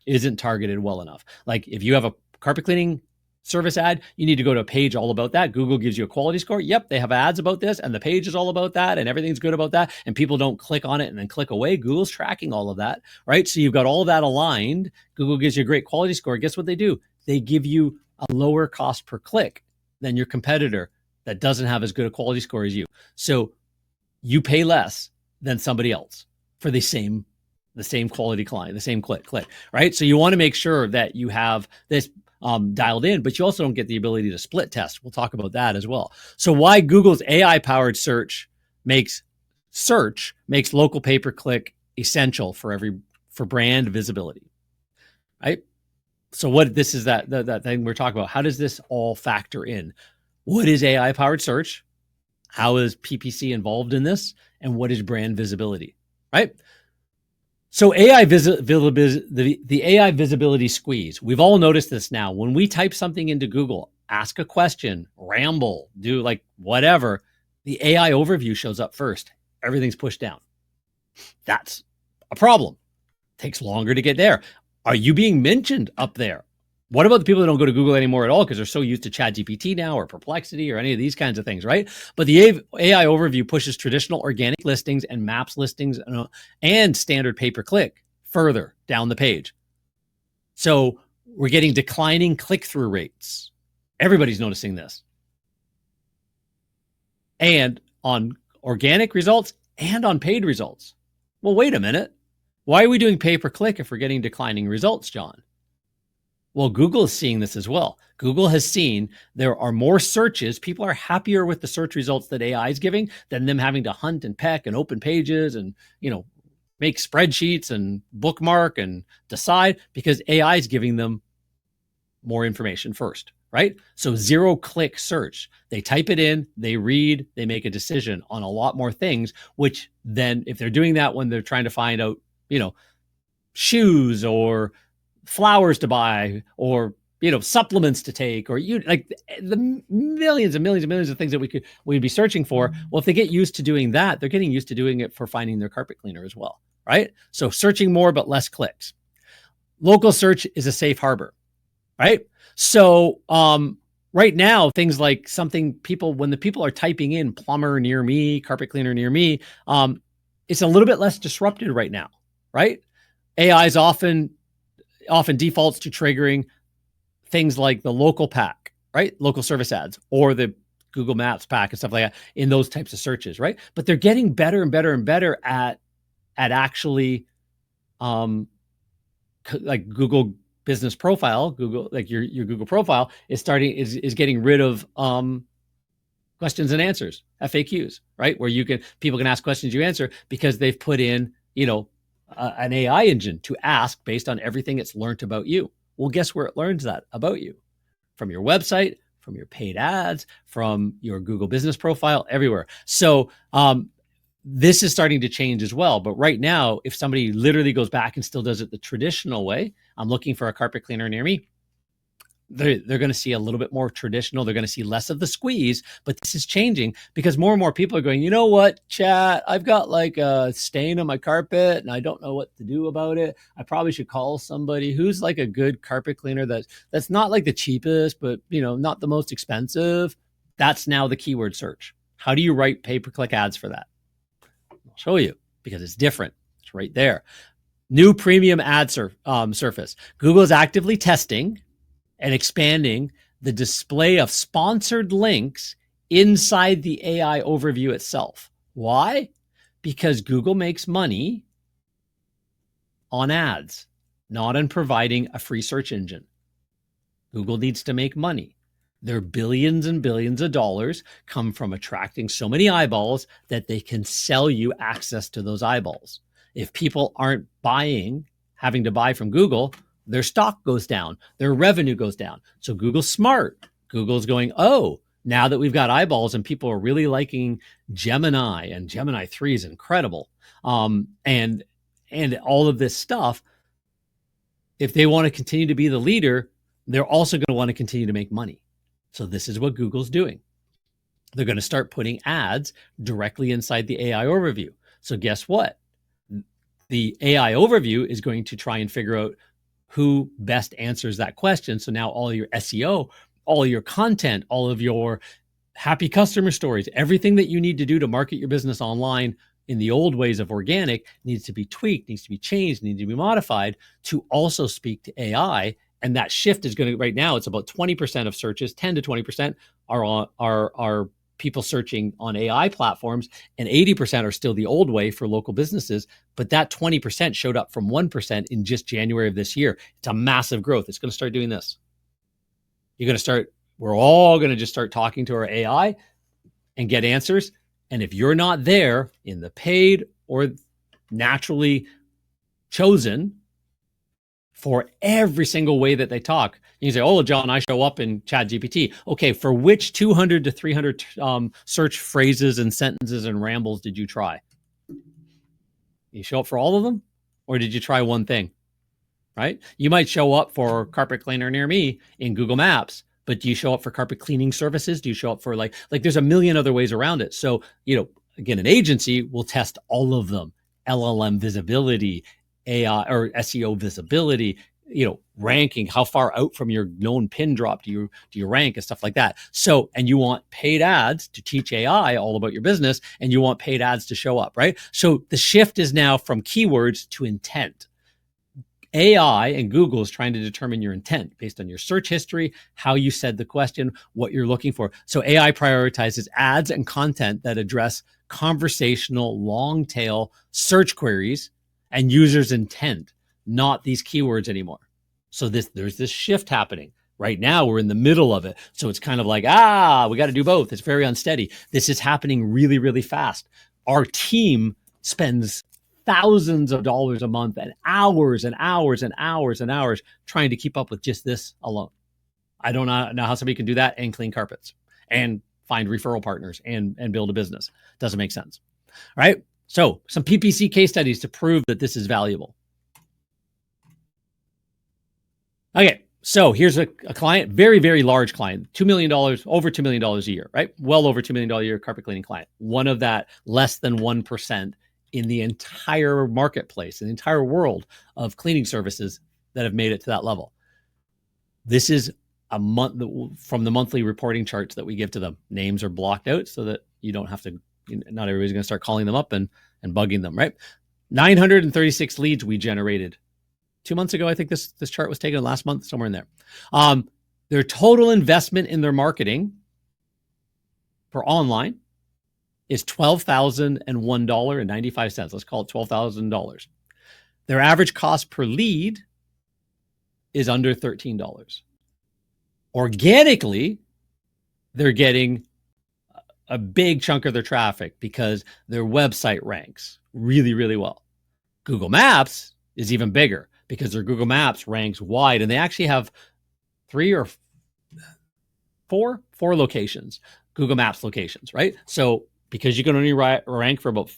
isn't targeted well enough. Like if you have a carpet cleaning service ad, you need to go to a page all about that. Google gives you a quality score. Yep, they have ads about this, and the page is all about that, and everything's good about that, and people don't click on it and then click away. Google's tracking all of that, right? So you've got all of that aligned. Google gives you a great quality score. Guess what they do? They give you a lower cost per click than your competitor that doesn't have as good a quality score as you. So you pay less than somebody else for the same quality client, the same click, right? So you want to make sure that you have this dialed in, but you also don't get the ability to split test. We'll talk about that as well. So why Google's AI-powered search makes local pay-per-click essential for brand visibility, right? So what this is that thing we're talking about. How does this all factor in? What is AI-powered search? How is PPC involved in this? And what is brand visibility, right? So the AI visibility squeeze. We've all noticed this now. When we type something into Google, ask a question, ramble, do like whatever, the AI overview shows up first. Everything's pushed down. That's a problem. Takes longer to get there. Are you being mentioned up there? What about the people that don't go to Google anymore at all because they're so used to ChatGPT now or Perplexity or any of these kinds of things, right? But the AI overview pushes traditional organic listings and maps listings and standard pay-per-click further down the page. So we're getting declining click-through rates. Everybody's noticing this. And on organic results and on paid results. Well, wait a minute. Why are we doing pay-per-click if we're getting declining results, John? Well, Google is seeing this as well. Google has seen there are more searches. People are happier with the search results that AI is giving than them having to hunt and peck and open pages and, make spreadsheets and bookmark and decide, because AI is giving them more information first, right? So 0-click search. They type it in, they read, they make a decision on a lot more things, which then if they're doing that when they're trying to find out, shoes or flowers to buy or supplements to take, or the millions and millions and millions of things that we'd be searching for. Well, if they get used to doing that, they're getting used to doing it for finding their carpet cleaner as well, right? So searching more but less clicks. Local search is a safe harbor, right? So right now, things like when the people are typing in plumber near me, carpet cleaner near me, it's a little bit less disrupted right now, right? AI is often defaults to triggering things like the local pack, right? Local service ads or the Google Maps pack and stuff like that in those types of searches, right? But they're getting better and better and better at actually, like Google business profile, Google, like your Google profile is getting rid of questions and answers, FAQs, right? Where people can ask questions you answer because they've put in, an AI engine to ask based on everything it's learned about you. Well, guess where it learns that about you? From your website, from your paid ads, from your Google business profile, everywhere. So this is starting to change as well. But right now, if somebody literally goes back and still does it the traditional way, I'm looking for a carpet cleaner near me, they're going to see a little bit more traditional. They're going to see less of the squeeze, but this is changing because more and more people are going, you know what, chat, I've got like a stain on my carpet and I don't know what to do about it. I probably should call somebody who's like a good carpet cleaner that's not like the cheapest, but not the most expensive. That's now the keyword search. How do you write pay-per-click ads for that? I'll show you because it's different. It's right there. New premium ad surface. Google is actively testing and expanding the display of sponsored links inside the AI overview itself. Why? Because Google makes money on ads, not on providing a free search engine. Google needs to make money. Their billions and billions of dollars come from attracting so many eyeballs that they can sell you access to those eyeballs. If people aren't having to buy from Google, their stock goes down, their revenue goes down. So Google's smart. Google's going, oh, now that we've got eyeballs and people are really liking Gemini, and Gemini 3 is incredible, and all of this stuff, if they want to continue to be the leader, they're also going to want to continue to make money. So this is what Google's doing. They're going to start putting ads directly inside the AI overview. So guess what? The AI overview is going to try and figure out who best answers that question. So now all your SEO, all your content, all of your happy customer stories, everything that you need to do to market your business online in the old ways of organic needs to be tweaked, needs to be changed, needs to be modified to also speak to AI. And that shift is going to, right now, it's about 20% of searches, 10 to 20% are people searching on AI platforms, and 80% are still the old way for local businesses. But that 20% showed up from 1% in just January of this year. It's a massive growth. It's going to start doing this. We're all going to just start talking to our AI and get answers. And if you're not there in the paid or naturally chosen for every single way that they talk, you can say, oh, John, I show up in ChatGPT. Okay, for which 200 to 300 search phrases and sentences and rambles did you try? You show up for all of them? Or did you try one thing? Right? You might show up for carpet cleaner near me in Google Maps, but do you show up for carpet cleaning services? Do you show up for like there's a million other ways around it. So, again, an agency will test all of them. LLM visibility, AI or SEO visibility, ranking, how far out from your known pin drop do you rank and stuff like that. So, and you want paid ads to teach AI all about your business, and you want paid ads to show up, right? So the shift is now from keywords to intent. AI and Google is trying to determine your intent based on your search history, how you said the question, what you're looking for. So AI prioritizes ads and content that address conversational, long tail search queries and users' intent, not these keywords anymore. So there's this shift happening. Right now, we're in the middle of it. So it's kind of like, we got to do both. It's very unsteady. This is happening really, really fast. Our team spends thousands of dollars a month and hours and hours and hours and hours trying to keep up with just this alone. I don't know how somebody can do that and clean carpets and find referral partners and build a business. Doesn't make sense. All right. So some PPC case studies to prove that this is valuable. Okay. So here's a client, very, very large client, $2 million, over $2 million a year, right? Well over $2 million a year carpet cleaning client. One of that less than 1% in the entire marketplace, in the entire world of cleaning services that have made it to that level. This is a month from the monthly reporting charts that we give to them. Names are blocked out so that you don't have to, not everybody's going to start calling them up and bugging them, right? 936 leads we generated 2 months ago. I think this chart was taken last month, somewhere in there. Their total investment in their marketing for online is $12,001.95. Let's call it $12,000. Their average cost per lead is under $13. Organically, they're getting a big chunk of their traffic because their website ranks really, really well. Google Maps is even bigger because their Google Maps ranks wide, and they actually have 3 or 4 locations, Google Maps locations, right? So because you can only rank for about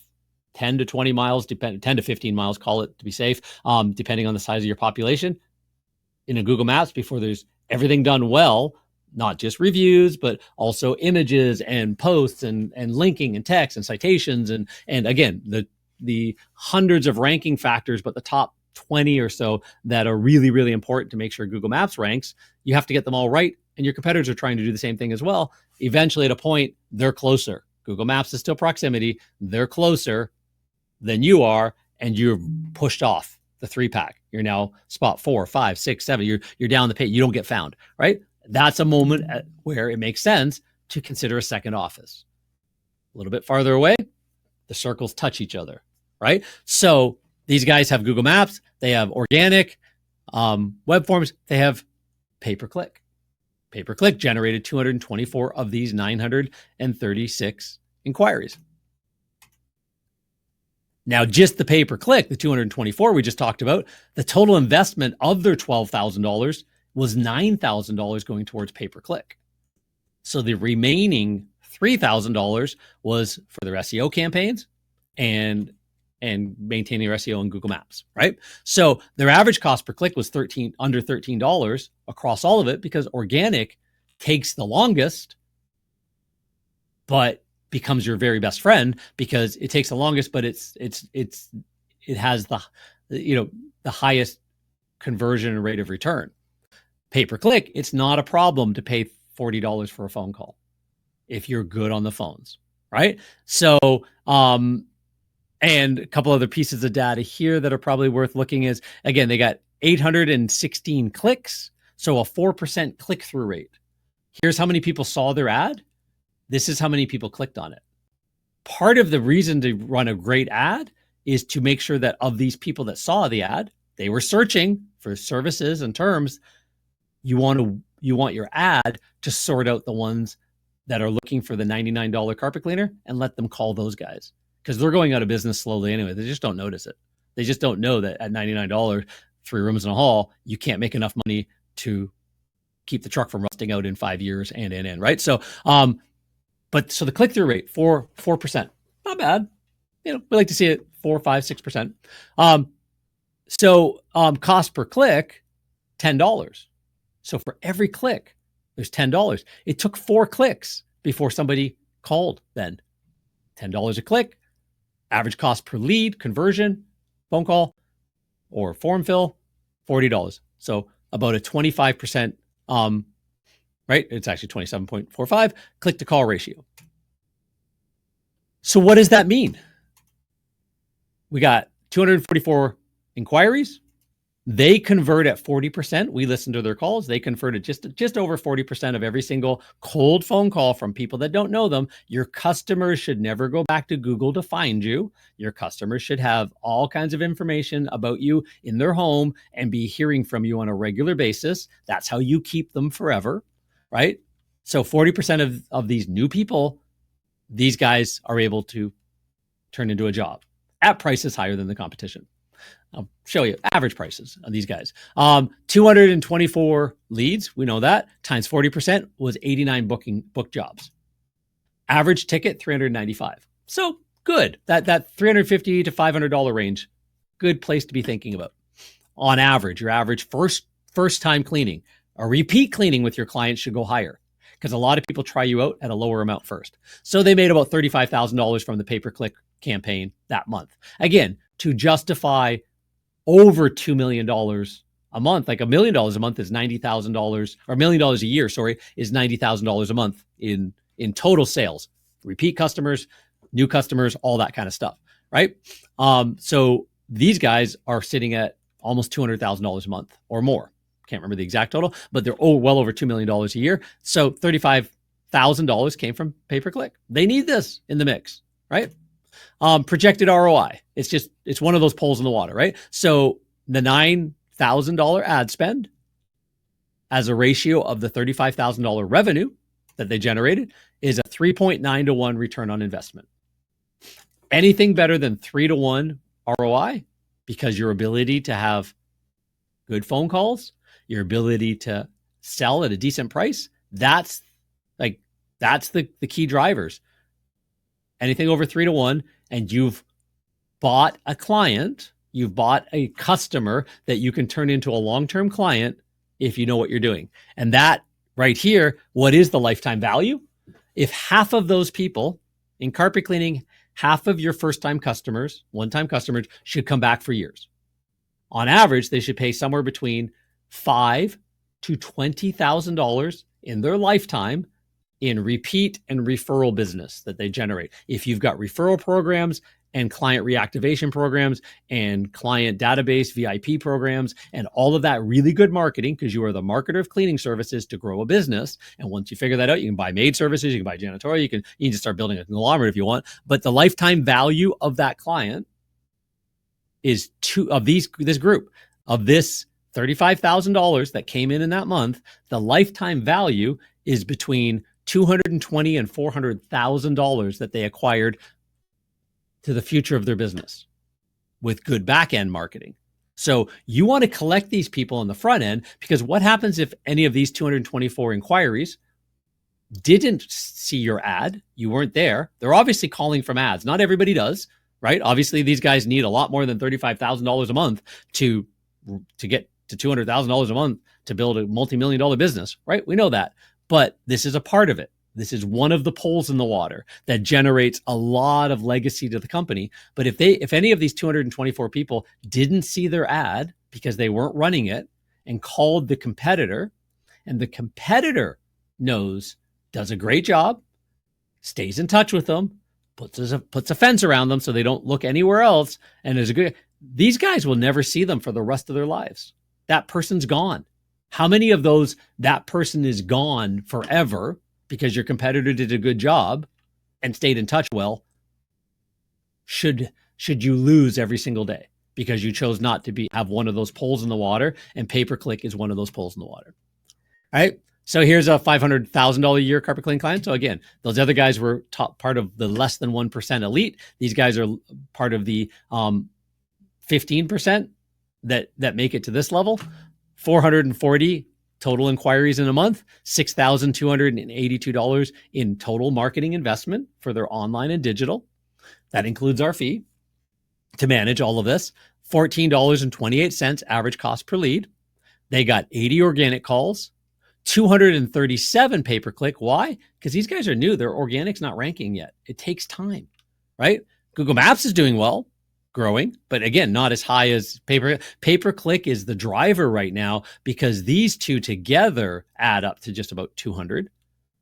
10 to 20 miles, 10 to 15 miles, call it to be safe, depending on the size of your population, in a Google Maps before there's everything done well, not just reviews, but also images and posts and linking and text and citations. And again, the hundreds of ranking factors, but the top 20 or so that are really, really important to make sure Google Maps ranks, you have to get them all right. And your competitors are trying to do the same thing as well. Eventually, at a point, they're closer. Google Maps is still proximity. They're closer than you are, and you're pushed off the 3-pack. You're now spot 4, 5, 6, 7. You're down the page. You don't get found, right? That's a moment where it makes sense to consider a second office. A little bit farther away, the circles touch each other, right? So these guys have Google Maps. They have organic web forms. They have pay-per-click. Pay-per-click generated 224 of these 936 inquiries. Now, just the pay-per-click, the 224 we just talked about, the total investment of their $12,000 was $9,000 going towards pay-per-click. So the remaining $3,000 was for their SEO campaigns and maintaining their SEO in Google Maps, right? So their average cost per click was under $13 across all of it, because organic takes the longest, but becomes your very best friend because it takes the longest, but it has the highest conversion and rate of return. Pay per click, it's not a problem to pay $40 for a phone call if you're good on the phones, right? So, and a couple other pieces of data here that are probably worth looking is, again, they got 816 clicks, so a 4% click-through rate. Here's how many people saw their ad. This is how many people clicked on it. Part of the reason to run a great ad is to make sure that of these people that saw the ad, they were searching for services and terms. You want your ad to sort out the ones that are looking for the $99 carpet cleaner and let them call those guys, because they're going out of business slowly anyway. They just don't notice it. They just don't know that at $99, 3 rooms in a hall, you can't make enough money to keep the truck from rusting out in 5 years and, right? So, so the click-through rate, 4%, not bad. We like to see it 4, 5, 6%. Cost per click, $10. So for every click, there's $10. It took 4 clicks before somebody called then. $10 a click, average cost per lead, conversion, phone call, or form fill, $40. So about a 25%, right? It's actually 27.45 click to call ratio. So what does that mean? We got 244 inquiries. They convert at 40%. We listen to their calls. They convert at just over 40% of every single cold phone call from people that don't know them. Your customers should never go back to Google to find you. Your customers should have all kinds of information about you in their home and be hearing from you on a regular basis. That's how you keep them forever, right? So 40% of these new people, these guys are able to turn into a job at prices higher than the competition. I'll show you average prices of these guys. 224 leads, we know that, times 40% was 89 book jobs. Average ticket, $395. So good. That $350 to $500 range, good place to be thinking about. On average, your average first time cleaning, a repeat cleaning with your clients should go higher, because a lot of people try you out at a lower amount first. So they made about $35,000 from the pay-per-click campaign that month. Again, to justify over $2 million a month, like $1 million a month is $90,000, or $1 million a year, is $90,000 a month in total sales, repeat customers, new customers, all that kind of stuff, right? So these guys are sitting at almost $200,000 a month or more. Can't remember the exact total, but they're well over $2 million a year. So $35,000 came from pay-per-click. They need this in the mix, right? Projected ROI. It's one of those poles in the water, right? So the $9,000 ad spend as a ratio of the $35,000 revenue that they generated is a 3.9 to 1 return on investment. Anything better than 3 to 1 ROI, because your ability to have good phone calls, your ability to sell at a decent price, that's the key drivers. Anything over 3 to 1, and you've bought a client, you've bought a customer that you can turn into a long-term client if you know what you're doing. And that right here, what is the lifetime value? If half of those people in carpet cleaning, half of your first-time customers, one-time customers, should come back for years. On average, they should pay somewhere between $5,000 to $20,000 in their lifetime in repeat and referral business that they generate. If you've got referral programs and client reactivation programs and client database VIP programs and all of that really good marketing, because you are the marketer of cleaning services to grow a business. And once you figure that out, you can buy maid services, you can buy janitorial, you can just start building a conglomerate if you want. But the lifetime value of that client is this group of this $35,000 that came in that month. The lifetime value is between $220,000 and $400,000 that they acquired to the future of their business with good back end marketing. So you want to collect these people on the front end, because what happens if any of these 224 inquiries didn't see your ad? You weren't there. They're obviously calling from ads. Not everybody does, right? Obviously, these guys need a lot more than $35,000 a month to get to $200,000 a month to build a multi-million-dollar business, right? We know that. But this is a part of it. This is one of the poles in the water that generates a lot of legacy to the company. But if any of these 224 people didn't see their ad because they weren't running it and called the competitor, and the competitor knows, does a great job, stays in touch with them, puts a fence around them so they don't look anywhere else, and is a good. These guys will never see them for the rest of their lives. That person's gone. How many of those, that person is gone forever because your competitor did a good job and stayed in touch well, should you lose every single day because you chose not to have one of those poles in the water, and pay-per-click is one of those poles in the water. All right. So here's a $500,000 a year carpet cleaning client. So again, those other guys were part of the less than 1% elite. These guys are part of the 15% that make it to this level. 440 total inquiries in a month, $6,282 in total marketing investment for their online and digital. That includes our fee to manage all of this. $14.28 average cost per lead. They got 80 organic calls, 237 pay-per-click. Why? Because these guys are new. Their organic's not ranking yet. It takes time, right? Google Maps is doing well, growing, but again, not as high as pay-per-click is the driver right now, because these two together add up to just about 200,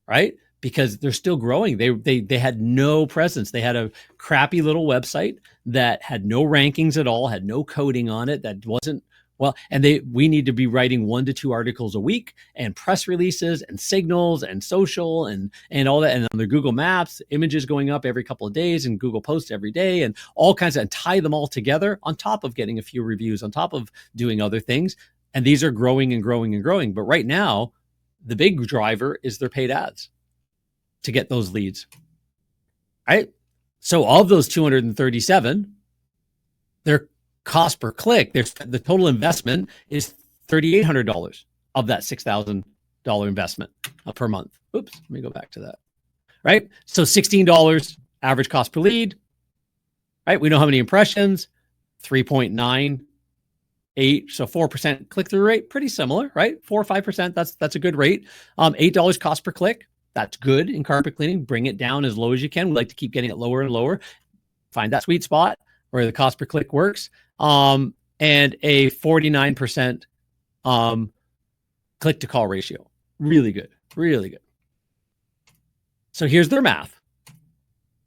right? Because they're still growing. They had no presence. They had a crappy little website that had no rankings at all, had no coding on it, that wasn't well, and we need to be writing 1 to 2 articles a week, and press releases and signals and social and all that. And on their Google Maps, images going up every couple of days, and Google posts every day, and all kinds of, and tie them all together on top of getting a few reviews, on top of doing other things. And these are growing and growing and growing. But right now, the big driver is their paid ads to get those leads, right? So of those 237, their cost per click, the total investment is $3,800 of that $6,000 investment per month. Oops, let me go back to that, right? So $16 average cost per lead, right? We know how many impressions, 3.98, so 4% click-through rate, pretty similar, right? 4 or 5%, that's a good rate. $8 cost per click, that's good in carpet cleaning. Bring it down as low as you can. We like to keep getting it lower and lower. Find that sweet spot where the cost per click works. And a 49% click to call ratio. Really good, really good. So here's their math.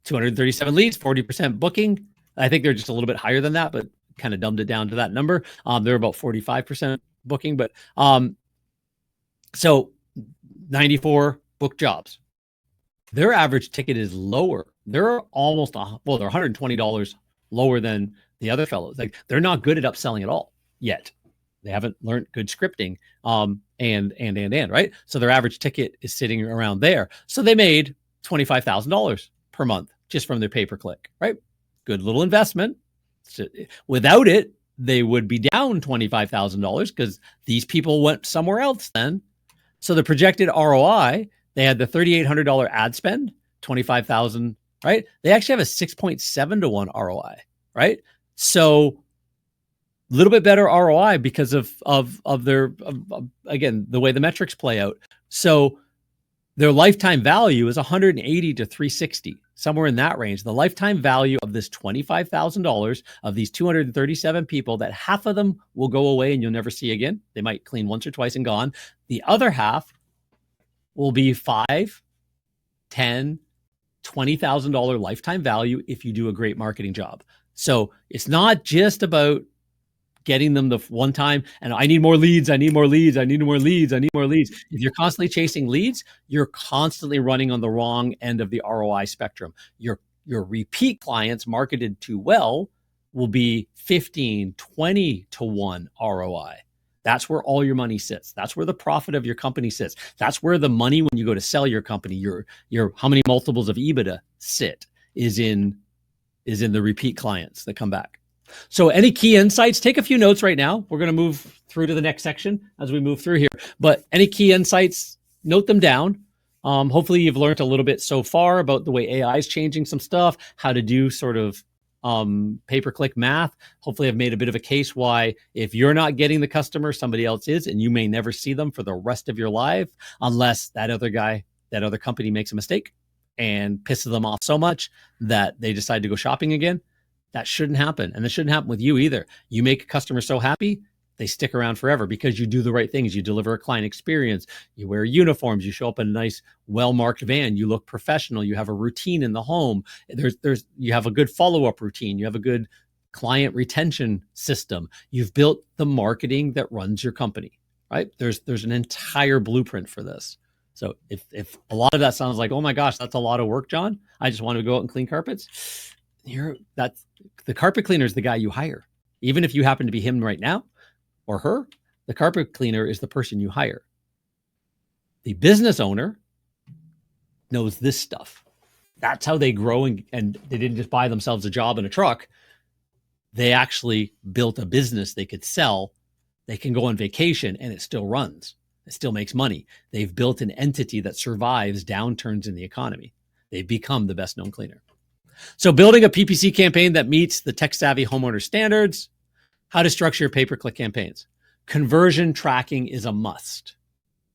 237 leads, 40% booking. I think they're just a little bit higher than that, but kind of dumbed it down to that number. They're about 45% booking, but so 94 book jobs. Their average ticket is lower. They're almost, they're $120 lower than the other fellows. Like, they're not good at upselling at all yet. They haven't learned good scripting, and right? So their average ticket is sitting around there. So they made $25,000 per month just from their pay-per-click, right? Good little investment. So without it, they would be down $25,000 because these people went somewhere else then. So the projected ROI, they had the $3,800 ad spend, $25,000, right? They actually have a 6.7 to 1 ROI, right? So a little bit better ROI because of their, again, the way the metrics play out. So their lifetime value is 180 to 360, somewhere in that range. The lifetime value of this $25,000 of these 237 people, that half of them will go away and you'll never see again. They might clean once or twice and gone. The other half will be $5,000, $10,000, $20,000 lifetime value if you do a great marketing job. So it's not just about getting them the one time and I need more leads, I need more leads, I need more leads, I need more leads. If you're constantly chasing leads, you're constantly running on the wrong end of the ROI spectrum. Your repeat clients marketed too well will be 15, 20 to 1 ROI. That's where all your money sits. That's where the profit of your company sits. That's where the money, when you go to sell your company, your how many multiples of EBITDA sit is in the repeat clients that come back. So any key insights, take a few notes right now. We're going to move through to the next section as we move through here. But any key insights, note them down. Hopefully you've learned a little bit so far about the way AI is changing some stuff, how to do sort of pay-per-click math. Hopefully I've made a bit of a case why if you're not getting the customer, somebody else is, and you may never see them for the rest of your life unless that other company makes a mistake and pisses them off so much that they decide to go shopping again. That shouldn't happen. And that shouldn't happen with you either. You make a customer so happy, They stick around forever because you do the right things. You deliver a client experience. You wear uniforms. You show up in a nice, well-marked van. You look professional. You have a routine in the home. You have a good follow-up routine. You have a good client retention system. You've built the marketing that runs your company, right? There's an entire blueprint for this. So if a lot of that sounds like, oh my gosh, that's a lot of work, John, I just want to go out and clean carpets. That's the carpet cleaner is the guy you hire. Even if you happen to be him right now or her, the carpet cleaner is the person you hire. The business owner knows this stuff. That's how they grow, and they didn't just buy themselves a job and a truck. They actually built a business they could sell. They can go on vacation and it still runs. It still makes money. They've built an entity that survives downturns in the economy. They've become the best known cleaner. So building a PPC campaign that meets the tech-savvy homeowner standards, how to structure your pay-per-click campaigns. Conversion tracking is a must.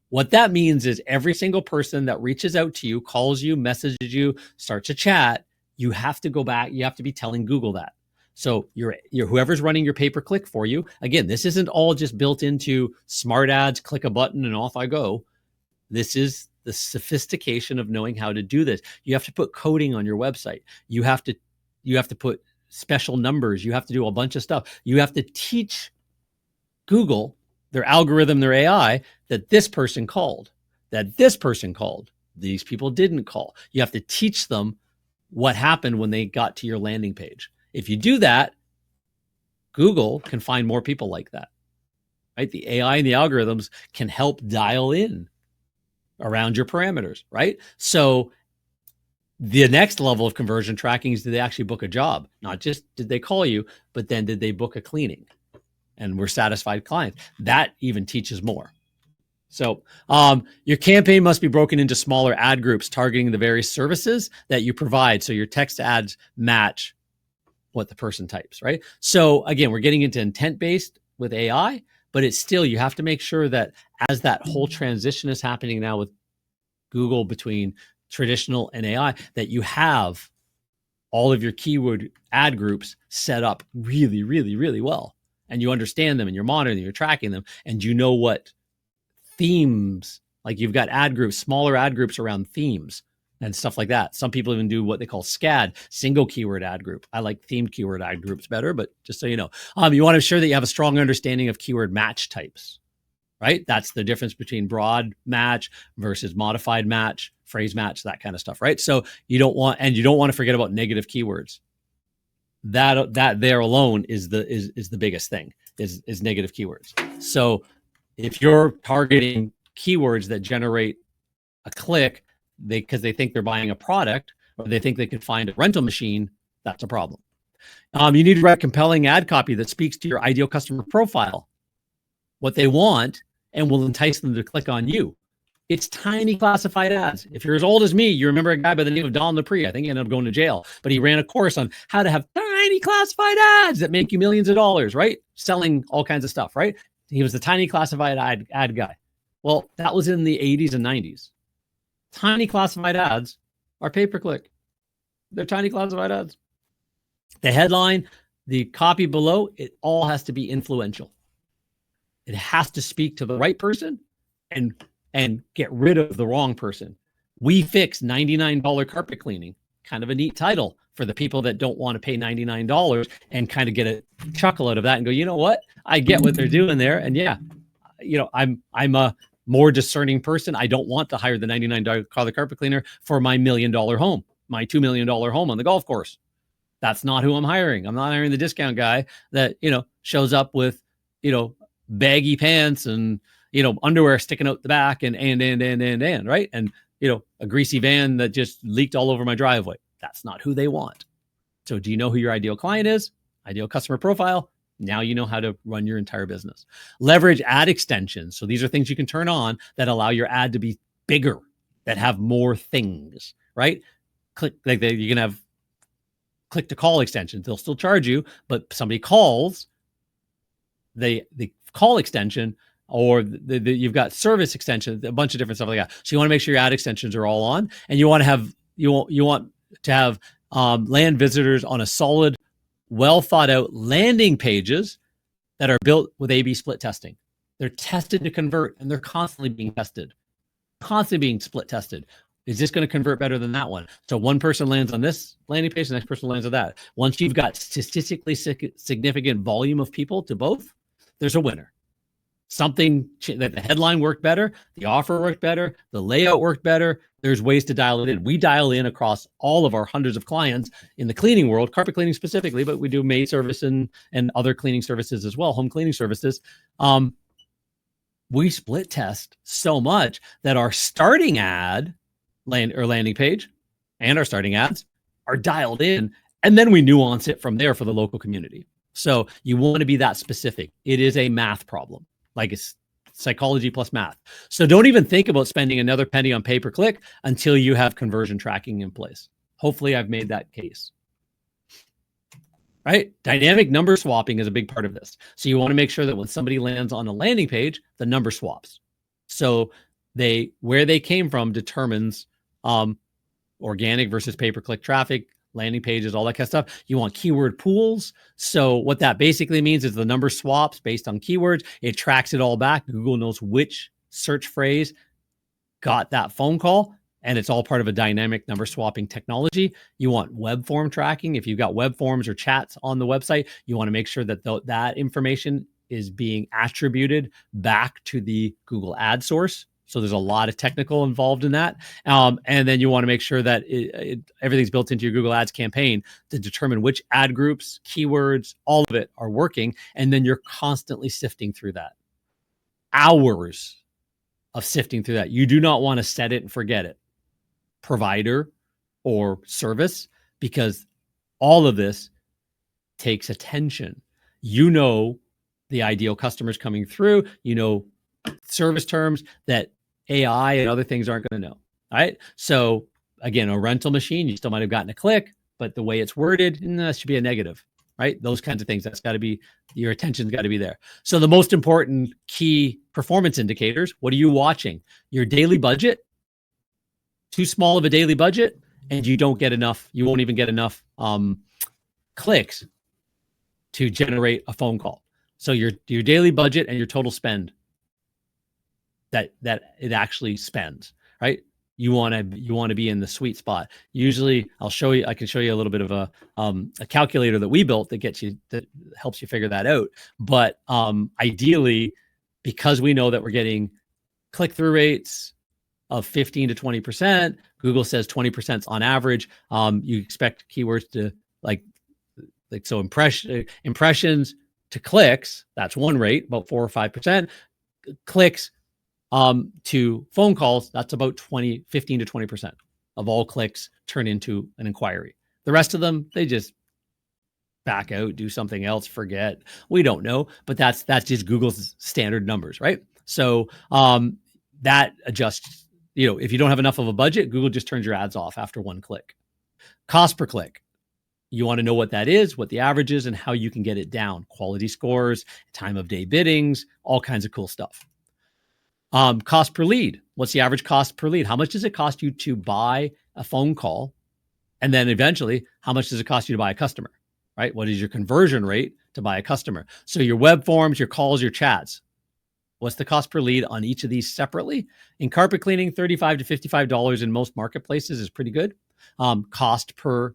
What that means is every single person that reaches out to you, calls you, messages you, starts a chat, you have to go back, you have to be telling Google that. So you're whoever's running your pay-per-click for you, again, this isn't all just built into smart ads, click a button and off I go. This is the sophistication of knowing how to do this. You have to put coding on your website. You have to put special numbers. You have to do a bunch of stuff. You have to teach Google, their algorithm, their AI, that this person called, these people didn't call. You have to teach them what happened when they got to your landing page. If you do that, Google can find more people like that, right? The AI and the algorithms can help dial in around your parameters, right? So the next level of conversion tracking is, did they actually book a job? Not just did they call you, but then did they book a cleaning? And we're satisfied clients. That even teaches more. So your campaign must be broken into smaller ad groups targeting the various services that you provide. So your text ads match what the person types, right? So again, we're getting into intent-based with AI, but it's still, you have to make sure that as that whole transition is happening now with Google between traditional and AI, that you have all of your keyword ad groups set up really, really, really well. And you understand them and you're monitoring them, you're tracking them, and you know what themes, like you've got ad groups, smaller ad groups around themes and stuff like that. Some people even do what they call SCAD, single keyword ad group. I like themed keyword ad groups better, but just so you know, you want to ensure that you have a strong understanding of keyword match types, right? That's the difference between broad match versus modified match, phrase match, that kind of stuff, right? So you don't want to forget about negative keywords. That there alone is the biggest thing is negative keywords. So if you're targeting keywords that generate a click, because they think they're buying a product or they think they could find a rental machine, that's a problem. You need to write compelling ad copy that speaks to your ideal customer profile, what they want, and will entice them to click on you. It's tiny classified ads. If you're as old as me, you remember a guy by the name of Don Lepre. I think he ended up going to jail, but he ran a course on how to have tiny classified ads that make you millions of dollars, right? Selling all kinds of stuff, right? He was the tiny classified ad guy. Well, that was in the 80s and 90s. Tiny classified ads are pay-per-click. They're tiny classified ads. The headline, the copy below, it all has to be influential. It has to speak to the right person and get rid of the wrong person. We fix $99 carpet cleaning. Kind of a neat title for the people that don't want to pay $99 and kind of get a chuckle out of that and go, you know what? I get what they're doing there. And yeah, I'm a more discerning person. I don't want to hire the $99 carpet cleaner for my $1 million home, my $2 million home on the golf course. That's not who I'm hiring. I'm not hiring the discount guy that, shows up with, baggy pants and, underwear sticking out the back and, right? And, a greasy van that just leaked all over my driveway. That's not who they want. So do you know who your ideal client is? Ideal customer profile? Now you know how to run your entire business. Leverage ad extensions. So these are things you can turn on that allow your ad to be bigger, that have more things, right? You can have click to call extensions. They'll still charge you, but somebody calls the call extension, or you've got service extensions, a bunch of different stuff like that. So you want to make sure your ad extensions are all on, and you want to have land visitors on a solid, well thought out landing pages that are built with A/B split testing. They're tested to convert, and they're constantly being tested, constantly being split tested. Is this going to convert better than that one? So one person lands on this landing page, the next person lands on that. Once you've got statistically significant volume of people to both, there's a winner. Something that the headline worked better, the offer worked better, the layout worked better. There's ways to dial it in. We dial in across all of our hundreds of clients in the cleaning world, carpet cleaning specifically, but we do maid service and other cleaning services as well, home cleaning services. We split test so much that our starting ad landing page and our starting ads are dialed in, and then we nuance it from there for the local community. So you want to be that specific. It is a math problem. Like it's psychology plus math. So don't even think about spending another penny on pay-per-click until you have conversion tracking in place. Hopefully I've made that case. Right? Dynamic number swapping is a big part of this. So you want to make sure that when somebody lands on a landing page, the number swaps. So where they came from determines organic versus pay-per-click traffic, landing pages, all that kind of stuff. You want keyword pools. So what that basically means is the number swaps based on keywords. It tracks it all back. Google knows which search phrase got that phone call, and it's all part of a dynamic number swapping technology. You want web form tracking. If you've got web forms or chats on the website, you want to make sure that that information is being attributed back to the Google ad source. So there's a lot of technical involved in that. And then you want to make sure that everything's built into your Google Ads campaign to determine which ad groups, keywords, all of it are working. And then you're constantly sifting through that. Hours of sifting through that. You do not want to set it and forget it. Provider or service, because all of this takes attention. You know the ideal customers coming through, you know service terms that AI and other things aren't going to know. All right. So again, a rental machine, you still might have gotten a click, but the way it's worded, that should be a negative, right? Those kinds of things. That's got to be, your attention's got to be there. So the most important key performance indicators, what are you watching? Your daily budget, too small of a daily budget, and you don't get enough, you won't even get enough clicks to generate a phone call. So your daily budget and your total spend that it actually spends, right? You want to be in the sweet spot. Usually I can show you a little bit of a calculator that we built that helps you figure that out. But ideally, because we know that we're getting click-through rates of 15 to 20%, Google says 20% on average. You expect keywords to so impressions to clicks, that's one rate, about 4 or 5%. Clicks to phone calls, that's about 15 to 20% of all clicks turn into an inquiry. The rest of them, they just back out, do something else, forget. We don't know, but that's just Google's standard numbers, right? So that adjusts, if you don't have enough of a budget, Google just turns your ads off after one click. Cost per click. You want to know what that is, what the average is, and how you can get it down. Quality scores, time of day biddings, all kinds of cool stuff. Cost per lead. What's the average cost per lead? How much does it cost you to buy a phone call? And then eventually, how much does it cost you to buy a customer, right? What is your conversion rate to buy a customer? So your web forms, your calls, your chats. What's the cost per lead on each of these separately? In carpet cleaning, $35 to $55 in most marketplaces is pretty good. Cost per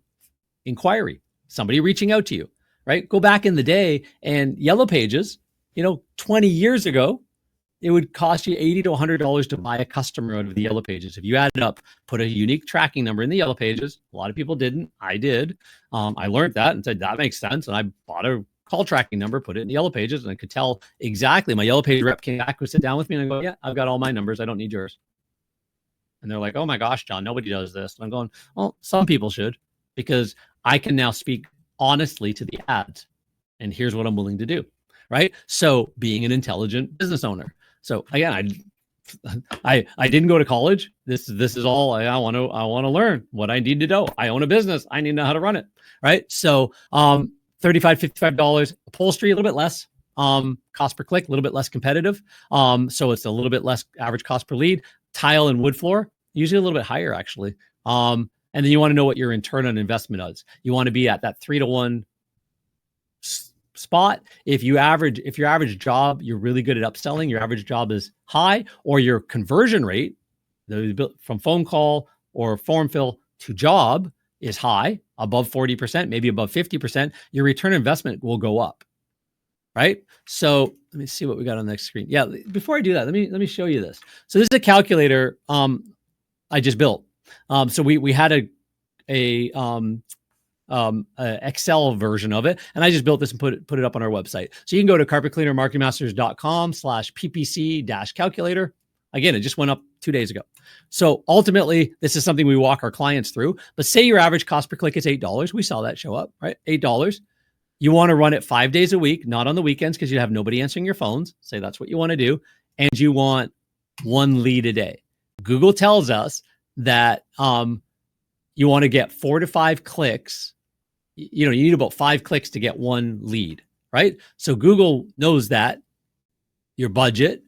inquiry, somebody reaching out to you, right? Go back in the day and Yellow Pages, 20 years ago, it would cost you $80 to $100 to buy a customer out of the Yellow Pages. If you added up, put a unique tracking number in the Yellow Pages, a lot of people didn't. I did. I learned that and said, that makes sense. And I bought a call tracking number, put it in the Yellow Pages, and I could tell exactly. My Yellow Page rep came back, would sit down with me and I go, yeah, I've got all my numbers. I don't need yours. And they're like, oh my gosh, John, nobody does this. And I'm going, well, some people should, because I can now speak honestly to the ads. And here's what I'm willing to do, right? So being an intelligent business owner. So again, I didn't go to college. This is all I want to learn what I need to know. I own a business. I need to know how to run it, right? So $35, $55, upholstery, a little bit less. Cost per click, a little bit less competitive. So it's a little bit less average cost per lead. Tile and wood floor, usually a little bit higher actually. And then you want to know what your return on investment is. You want to be at that 3-to-1 spot. If your average job, you're really good at upselling, your average job is high, or your conversion rate from phone call or form fill to job is high, above 40%, maybe above 50%, your return on investment will go up, right? So let me see what we got on the next screen. Yeah, before I do that, let me show you this. So this is a calculator I just built. So we had a Excel version of it, and I just built this and put it up on our website. So you can go to carpetcleanermarketingmasters.com/PPC-calculator. Again, it just went up 2 days ago. So ultimately, this is something we walk our clients through. But say your average cost per click is $8. We saw that show up, right? $8. You want to run it 5 days a week, not on the weekends, because you have nobody answering your phones. Say that's what you want to do. And you want 1 lead a day. Google tells us that you want to get 4 to 5 clicks. You need about 5 clicks to get 1 lead, right? So Google knows that your budget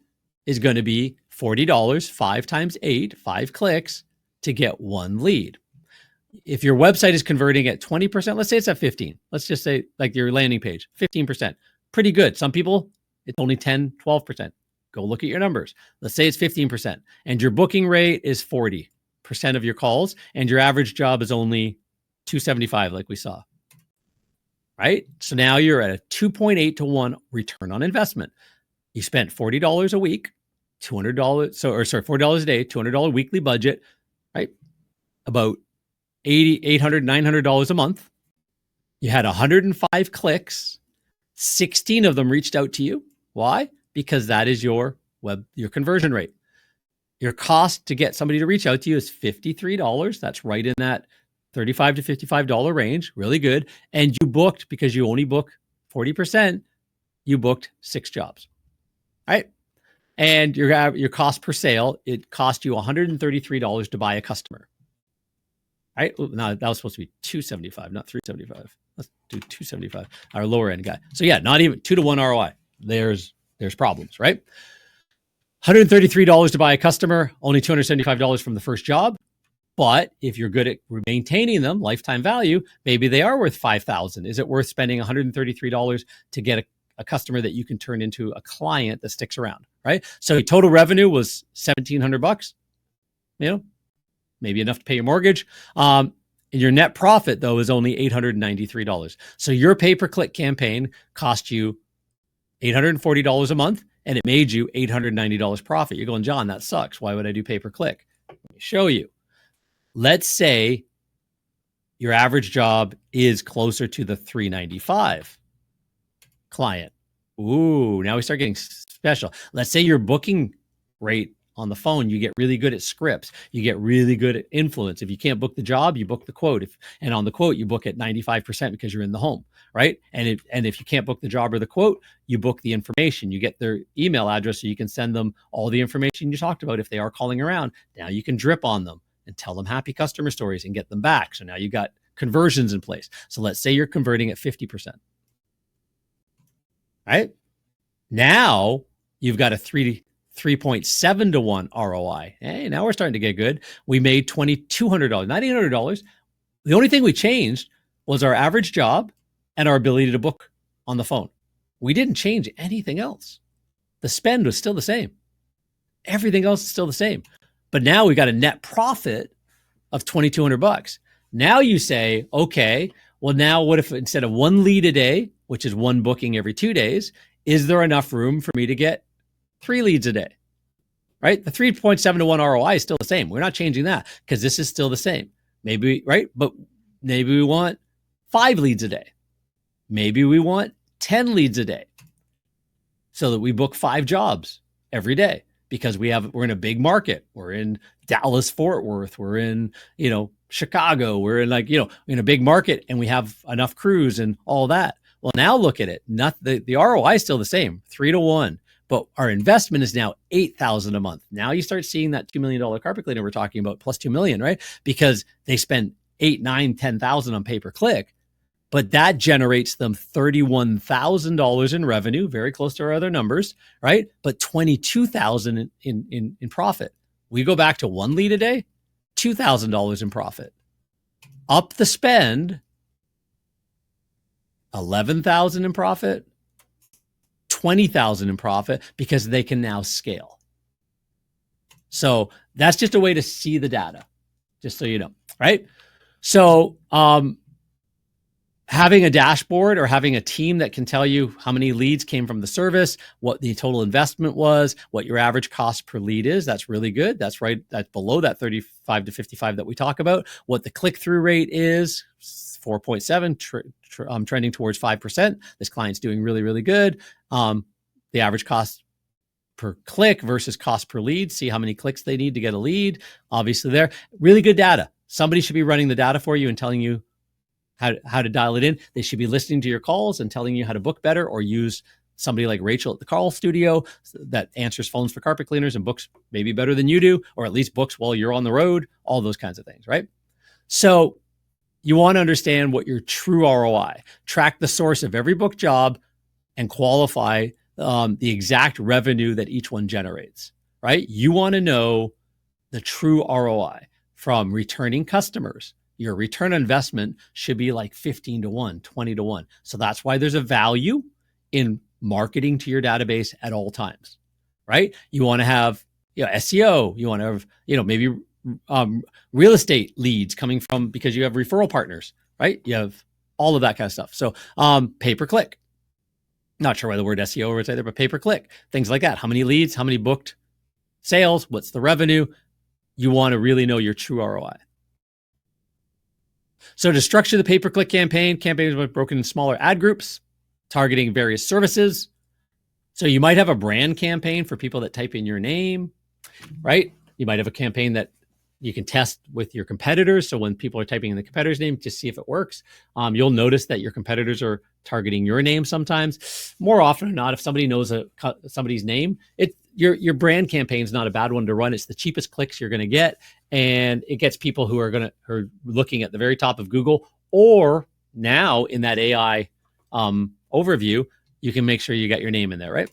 is going to be $40, 5 times 8, 5 clicks to get 1 lead. If your website is converting at 20%, let's say it's at 15. Let's just say like your landing page, 15%. Pretty good. Some people, it's only 10, 12%. Go look at your numbers. Let's say it's 15%. And your booking rate is 40% of your calls, and your average job is only $275, like we saw. Right? So now you're at a 2.8 to 1 return on investment. You spent $40 a week, $200, $40 a day, $200 weekly budget, right? About $800, $900 a month. You had 105 clicks. 16 of them reached out to you. Why? Because that is your conversion rate. Your cost to get somebody to reach out to you is $53. That's right in that $35 to $55 range. Really good. And you booked, because you only book 40%, you booked 6 jobs. All right. And your cost per sale, it cost you $133 to buy a customer. All right. Now that was supposed to be $275, not $375. Let's do $275, our lower end guy. So yeah, not even 2 to 1 ROI. There's problems, right? $133 to buy a customer, only $275 from the first job. But if you're good at maintaining them, lifetime value, maybe they are worth $5,000. Is it worth spending $133 to get a customer that you can turn into a client that sticks around, right? So total revenue was $1,700, maybe enough to pay your mortgage. And your net profit, though, is only $893. So your pay-per-click campaign cost you $840 a month, and it made you $890 profit. You're going, John, that sucks. Why would I do pay-per-click? Let me show you. Let's say your average job is closer to the $395 client. Ooh, now we start getting special. Let's say your booking rate on the phone, you get really good at scripts. You get really good at influence. If you can't book the job, you book the quote. And on the quote, you book at 95% because you're in the home, right? And if you can't book the job or the quote, you book the information. You get their email address so you can send them all the information you talked about if they are calling around. Now you can drip on them and tell them happy customer stories and get them back. So now you got conversions in place. So let's say you're converting at 50%. Right? Now you've got a 3.7 to 1 ROI. Hey, now we're starting to get good. We made $2,200, not $800. The only thing we changed was our average job and our ability to book on the phone. We didn't change anything else. The spend was still the same. Everything else is still the same. But now we got a net profit of $2,200. Now you say, okay, well, now what if instead of 1 lead a day, which is 1 booking every 2 days, is there enough room for me to get 3 leads a day? Right? The 3.7 to 1 ROI is still the same. We're not changing that because this is still the same. Maybe, right? But maybe we want 5 leads a day. Maybe we want 10 leads a day so that we book 5 jobs every day because we're in a big market. We're in Dallas, Fort Worth. We're in, Chicago. We're in a big market and we have enough crews and all that. Well, now look at it. The ROI is still the same, 3 to 1. But our investment is now $8,000 a month. Now you start seeing that $2 million carpet cleaner we're talking about plus $2 million, right? Because they spend $8,000, $9,000, $10,000 on pay-per-click, but that generates them $31,000 in revenue, very close to our other numbers, right? But $22,000 in profit. We go back to 1 lead a day, $2,000 in profit. Up the spend 11,000 in profit, 20,000 in profit, because they can now scale. So that's just a way to see the data, just so you know, right? So having a dashboard or having a team that can tell you how many leads came from the service, what the total investment was, what your average cost per lead is, that's really good. That's right. That's below that 35 to 55 that we talk about. What the click-through rate is, 4.7, trending towards 5%. This client's doing really, really good. The average cost per click versus cost per lead. See how many clicks they need to get a lead. Obviously there, really good data. Somebody should be running the data for you and telling you how to dial it in. They should be listening to your calls and telling you how to book better, or use somebody like Rachel at the call studio that answers phones for carpet cleaners and books maybe better than you do, or at least books while you're on the road, all those kinds of things, right? So you want to understand what your true ROI, track the source of every book job and qualify the exact revenue that each one generates, right? You want to know the true ROI from returning customers. Your return on investment should be like 15 to 1, 20 to 1. So that's why there's a value in marketing to your database at all times, right? You want to have SEO. You want to have maybe real estate leads coming from, because you have referral partners, right? You have all of that kind of stuff. So pay-per-click. Not sure why the word SEO was there, but pay-per-click, things like that. How many leads? How many booked sales? What's the revenue? You want to really know your true ROI. So to structure the pay-per-click campaigns are broken in smaller ad groups, targeting various services. So you might have a brand campaign for people that type in your name, right? You might have a campaign that you can test with your competitors. So when people are typing in the competitor's name, just see if it works. You'll notice that your competitors are targeting your name sometimes. More often than not, if somebody knows somebody's name, your brand campaign is not a bad one to run. It's the cheapest clicks you're going to get, and it gets people who are looking at the very top of Google, or now in that AI overview, you can make sure you got your name in there, right?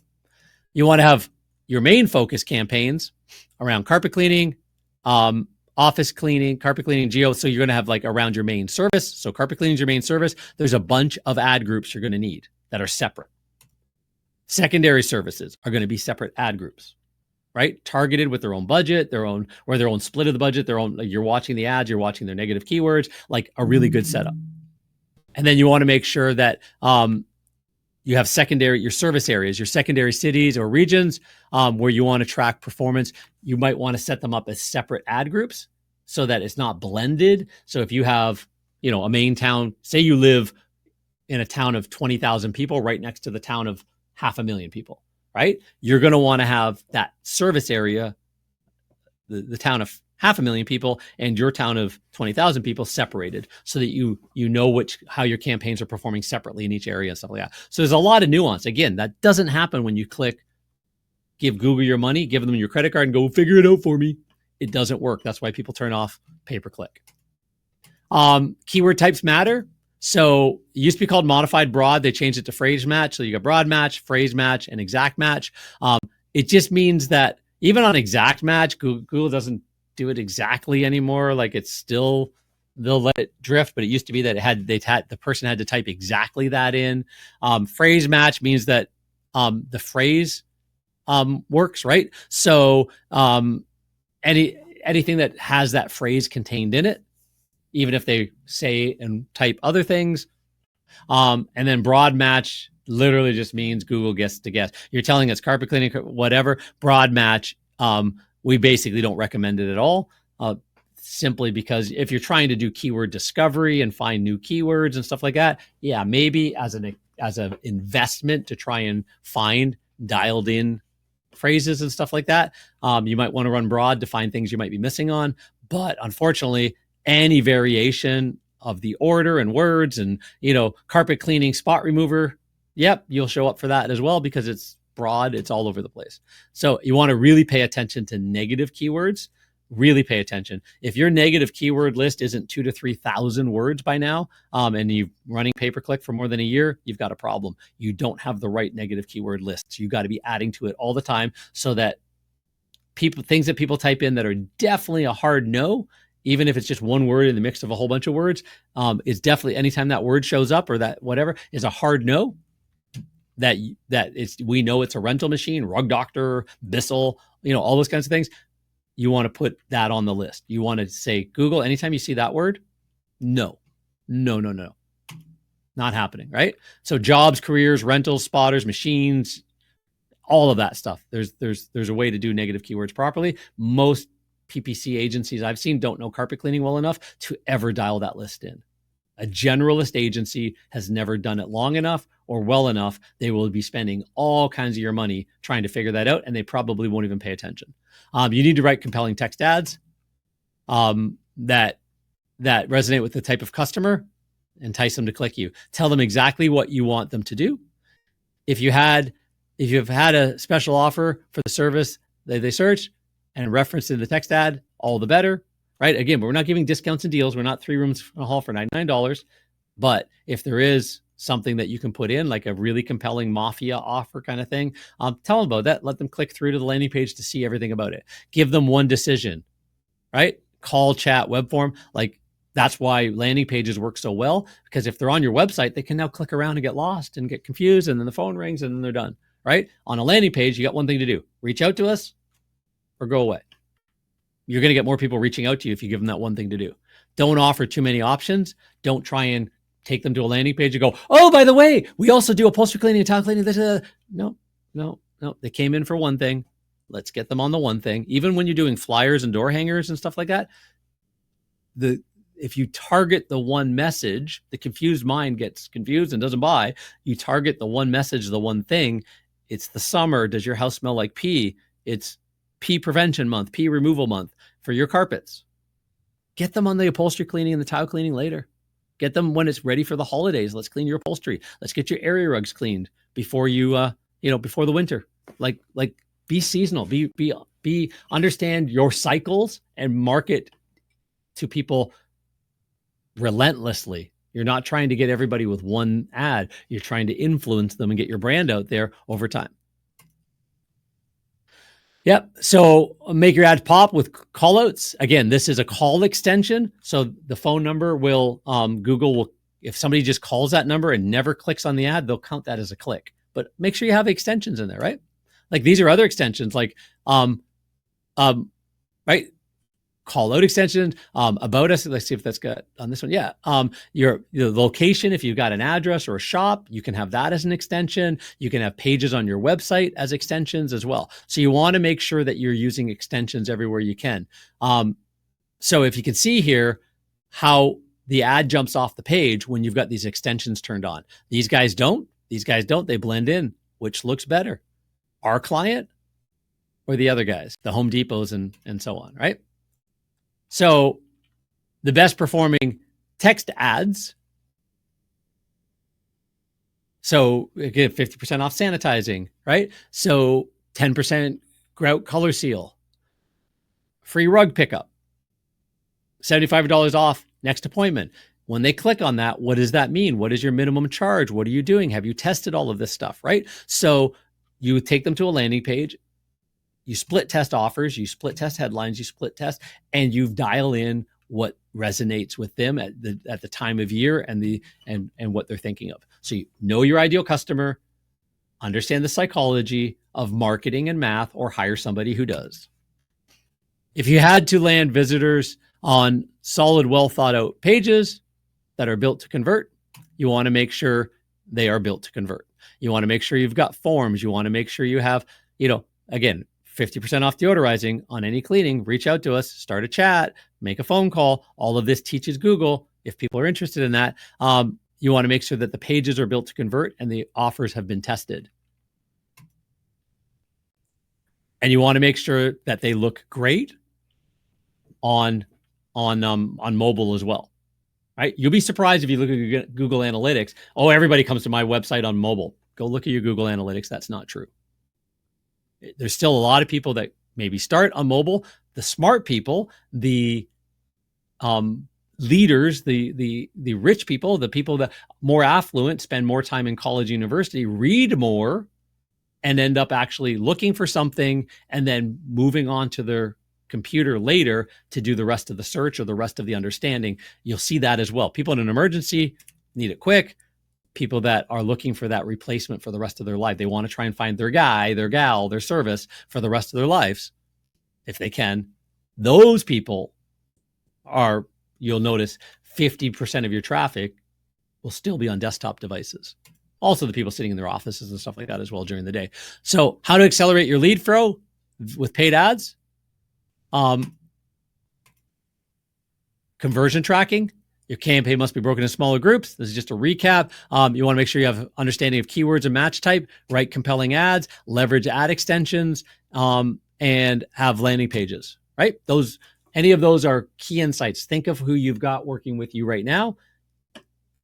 You want to have your main focus campaigns around carpet cleaning, office cleaning, carpet cleaning, geo. So you're going to have like around your main service. So carpet cleaning is your main service. There's a bunch of ad groups you're going to need that are separate. Secondary services are going to be separate ad groups, right? Targeted with their own budget, their own split of the budget, you're watching the ads, you're watching their negative keywords, like a really good setup. And then you want to make sure that you have your service areas, your secondary cities or regions where you want to track performance. You might want to set them up as separate ad groups so that it's not blended. So if you have, a main town, say you live in a town of 20,000 people right next to the town of 500,000 people, right? You're going to want to have that service area, the town of 500,000 people and your town of 20,000 people separated, so that you know how your campaigns are performing separately in each area and stuff like that. So there's a lot of nuance. Again, that doesn't happen when you click, give Google your money, give them your credit card and go figure it out for me. It doesn't work. That's why people turn off pay-per-click. Keyword types matter. So it used to be called modified broad. They changed it to phrase match. So you got broad match, phrase match, and exact match. It just means that even on exact match, Google doesn't do it exactly anymore. Like it's still, they'll let it drift, but it used to be that the person had to type exactly that in. Phrase match means that the phrase works, right? So anything that has that phrase contained in it, even if they say and type other things. And then broad match literally just means Google gets to guess. You're telling us carpet cleaning, whatever. Broad match, we basically don't recommend it at all, simply because if you're trying to do keyword discovery and find new keywords and stuff like that, yeah, maybe as an investment to try and find dialed in phrases and stuff like that, you might want to run broad to find things you might be missing on. But unfortunately, any variation of the order and words and, carpet cleaning, spot remover, yep, you'll show up for that as well because it's broad, it's all over the place. So you want to really pay attention to negative keywords. Really pay attention. If your negative keyword list isn't 2,000 to 3,000 words by now, and you're running pay-per-click for more than a year, you've got a problem. You don't have the right negative keyword lists. You got to be adding to it all the time so that things that people type in that are definitely a hard no even if it's just one word in the mix of a whole bunch of words, is definitely, anytime that word shows up or that whatever is a hard no, that we know it's a rental machine, rug doctor, Bissell, all those kinds of things. You want to put that on the list. You want to say, Google, anytime you see that word, no, not happening, right? So jobs, careers, rentals, spotters, machines, all of that stuff. There's a way to do negative keywords properly. Most PPC agencies I've seen don't know carpet cleaning well enough to ever dial that list in. A generalist agency has never done it long enough or well enough. They will be spending all kinds of your money trying to figure that out, and they probably won't even pay attention. You need to write compelling text ads that resonate with the type of customer, entice them to click you. Tell them exactly what you want them to do. If you've had a special offer for the service that they search and reference in the text ad, all the better. Right? Again, we're not giving discounts and deals. We're not 3 rooms in a hall for $99. But if there is something that you can put in, like a really compelling mafia offer kind of thing, tell them about that. Let them click through to the landing page to see everything about it. Give them one decision, right? Call, chat, web form. Like, that's why landing pages work so well, because if they're on your website, they can now click around and get lost and get confused, and then the phone rings and then they're done, right? On a landing page, you got one thing to do: reach out to us or go away. You're going to get more people reaching out to you if you give them that one thing to do. Don't offer too many options. Don't try and take them to a landing page and go, oh, by the way, we also do upholstery cleaning and tile cleaning. No. They came in for one thing. Let's get them on the one thing. Even when you're doing flyers and door hangers and stuff like that, if you target the one message, the confused mind gets confused and doesn't buy. You target the one message, the one thing. It's the summer. Does your house smell like pee? It's pee prevention month, pee removal month for your carpets. Get them on the upholstery cleaning and the tile cleaning later. Get them when it's ready for the holidays. Let's clean your upholstery. Let's get your area rugs cleaned before before the winter. Like be seasonal, be understand your cycles and market to people relentlessly. You're not trying to get everybody with one ad. You're trying to influence them and get your brand out there over time. Yep. So make your ads pop with call outs. Again, this is a call extension. So the phone number will, Google will, if somebody just calls that number and never clicks on the ad, they'll count that as a click. But make sure you have extensions in there, right? Like these are other extensions like, right? Call out extension, about us. Let's see if that's got on this one. Yeah. Your location, if you've got an address or a shop, you can have that as an extension. You can have pages on your website as extensions as well. So you want to make sure that you're using extensions everywhere you can. So if you can see here how the ad jumps off the page when you've got these extensions turned on. These guys don't. They blend in. Which looks better? Our client or the other guys, the Home Depots and so on, right? So the best performing text ads. So again, 50% off sanitizing, right? So 10% grout color seal, free rug pickup, $75 off next appointment. When they click on that, what does that mean? What is your minimum charge? What are you doing? Have you tested all of this stuff, right? So you take them to a landing page. You split test offers, you split test headlines, you split test, and you dial in what resonates with them at the time of year and what they're thinking of. So you know your ideal customer, understand the psychology of marketing and math, or hire somebody who does. If you had to land visitors on solid, well thought out pages that are built to convert, you want to make sure they are built to convert. You want to make sure you've got forms. You want to make sure you have, again, 50% off deodorizing on any cleaning. Reach out to us, start a chat, make a phone call. All of this teaches Google, if people are interested in that. You want to make sure that the pages are built to convert and the offers have been tested. And you want to make sure that they look great on mobile as well, right? You'll be surprised if you look at Google Analytics. Oh, everybody comes to my website on mobile. Go look at your Google Analytics. That's not true. There's still a lot of people that maybe start on mobile. The smart people, the leaders, the rich people, the people that more affluent, spend more time in college, university, read more, and end up actually looking for something and then moving on to their computer later to do the rest of the search or the rest of the understanding. You'll see that as well. People in an emergency need it quick. People that are looking for that replacement for the rest of their life. They want to try and find their guy, their gal, their service for the rest of their lives, if they can. Those people are, you'll notice 50% of your traffic will still be on desktop devices. Also the people sitting in their offices and stuff like that as well during the day. So how to accelerate your lead flow with paid ads? Conversion tracking. Your campaign must be broken into smaller groups. This is just a recap. You want to make sure you have understanding of keywords and match type, write compelling ads, leverage ad extensions, and have landing pages, right? Any of those are key insights. Think of who you've got working with you right now.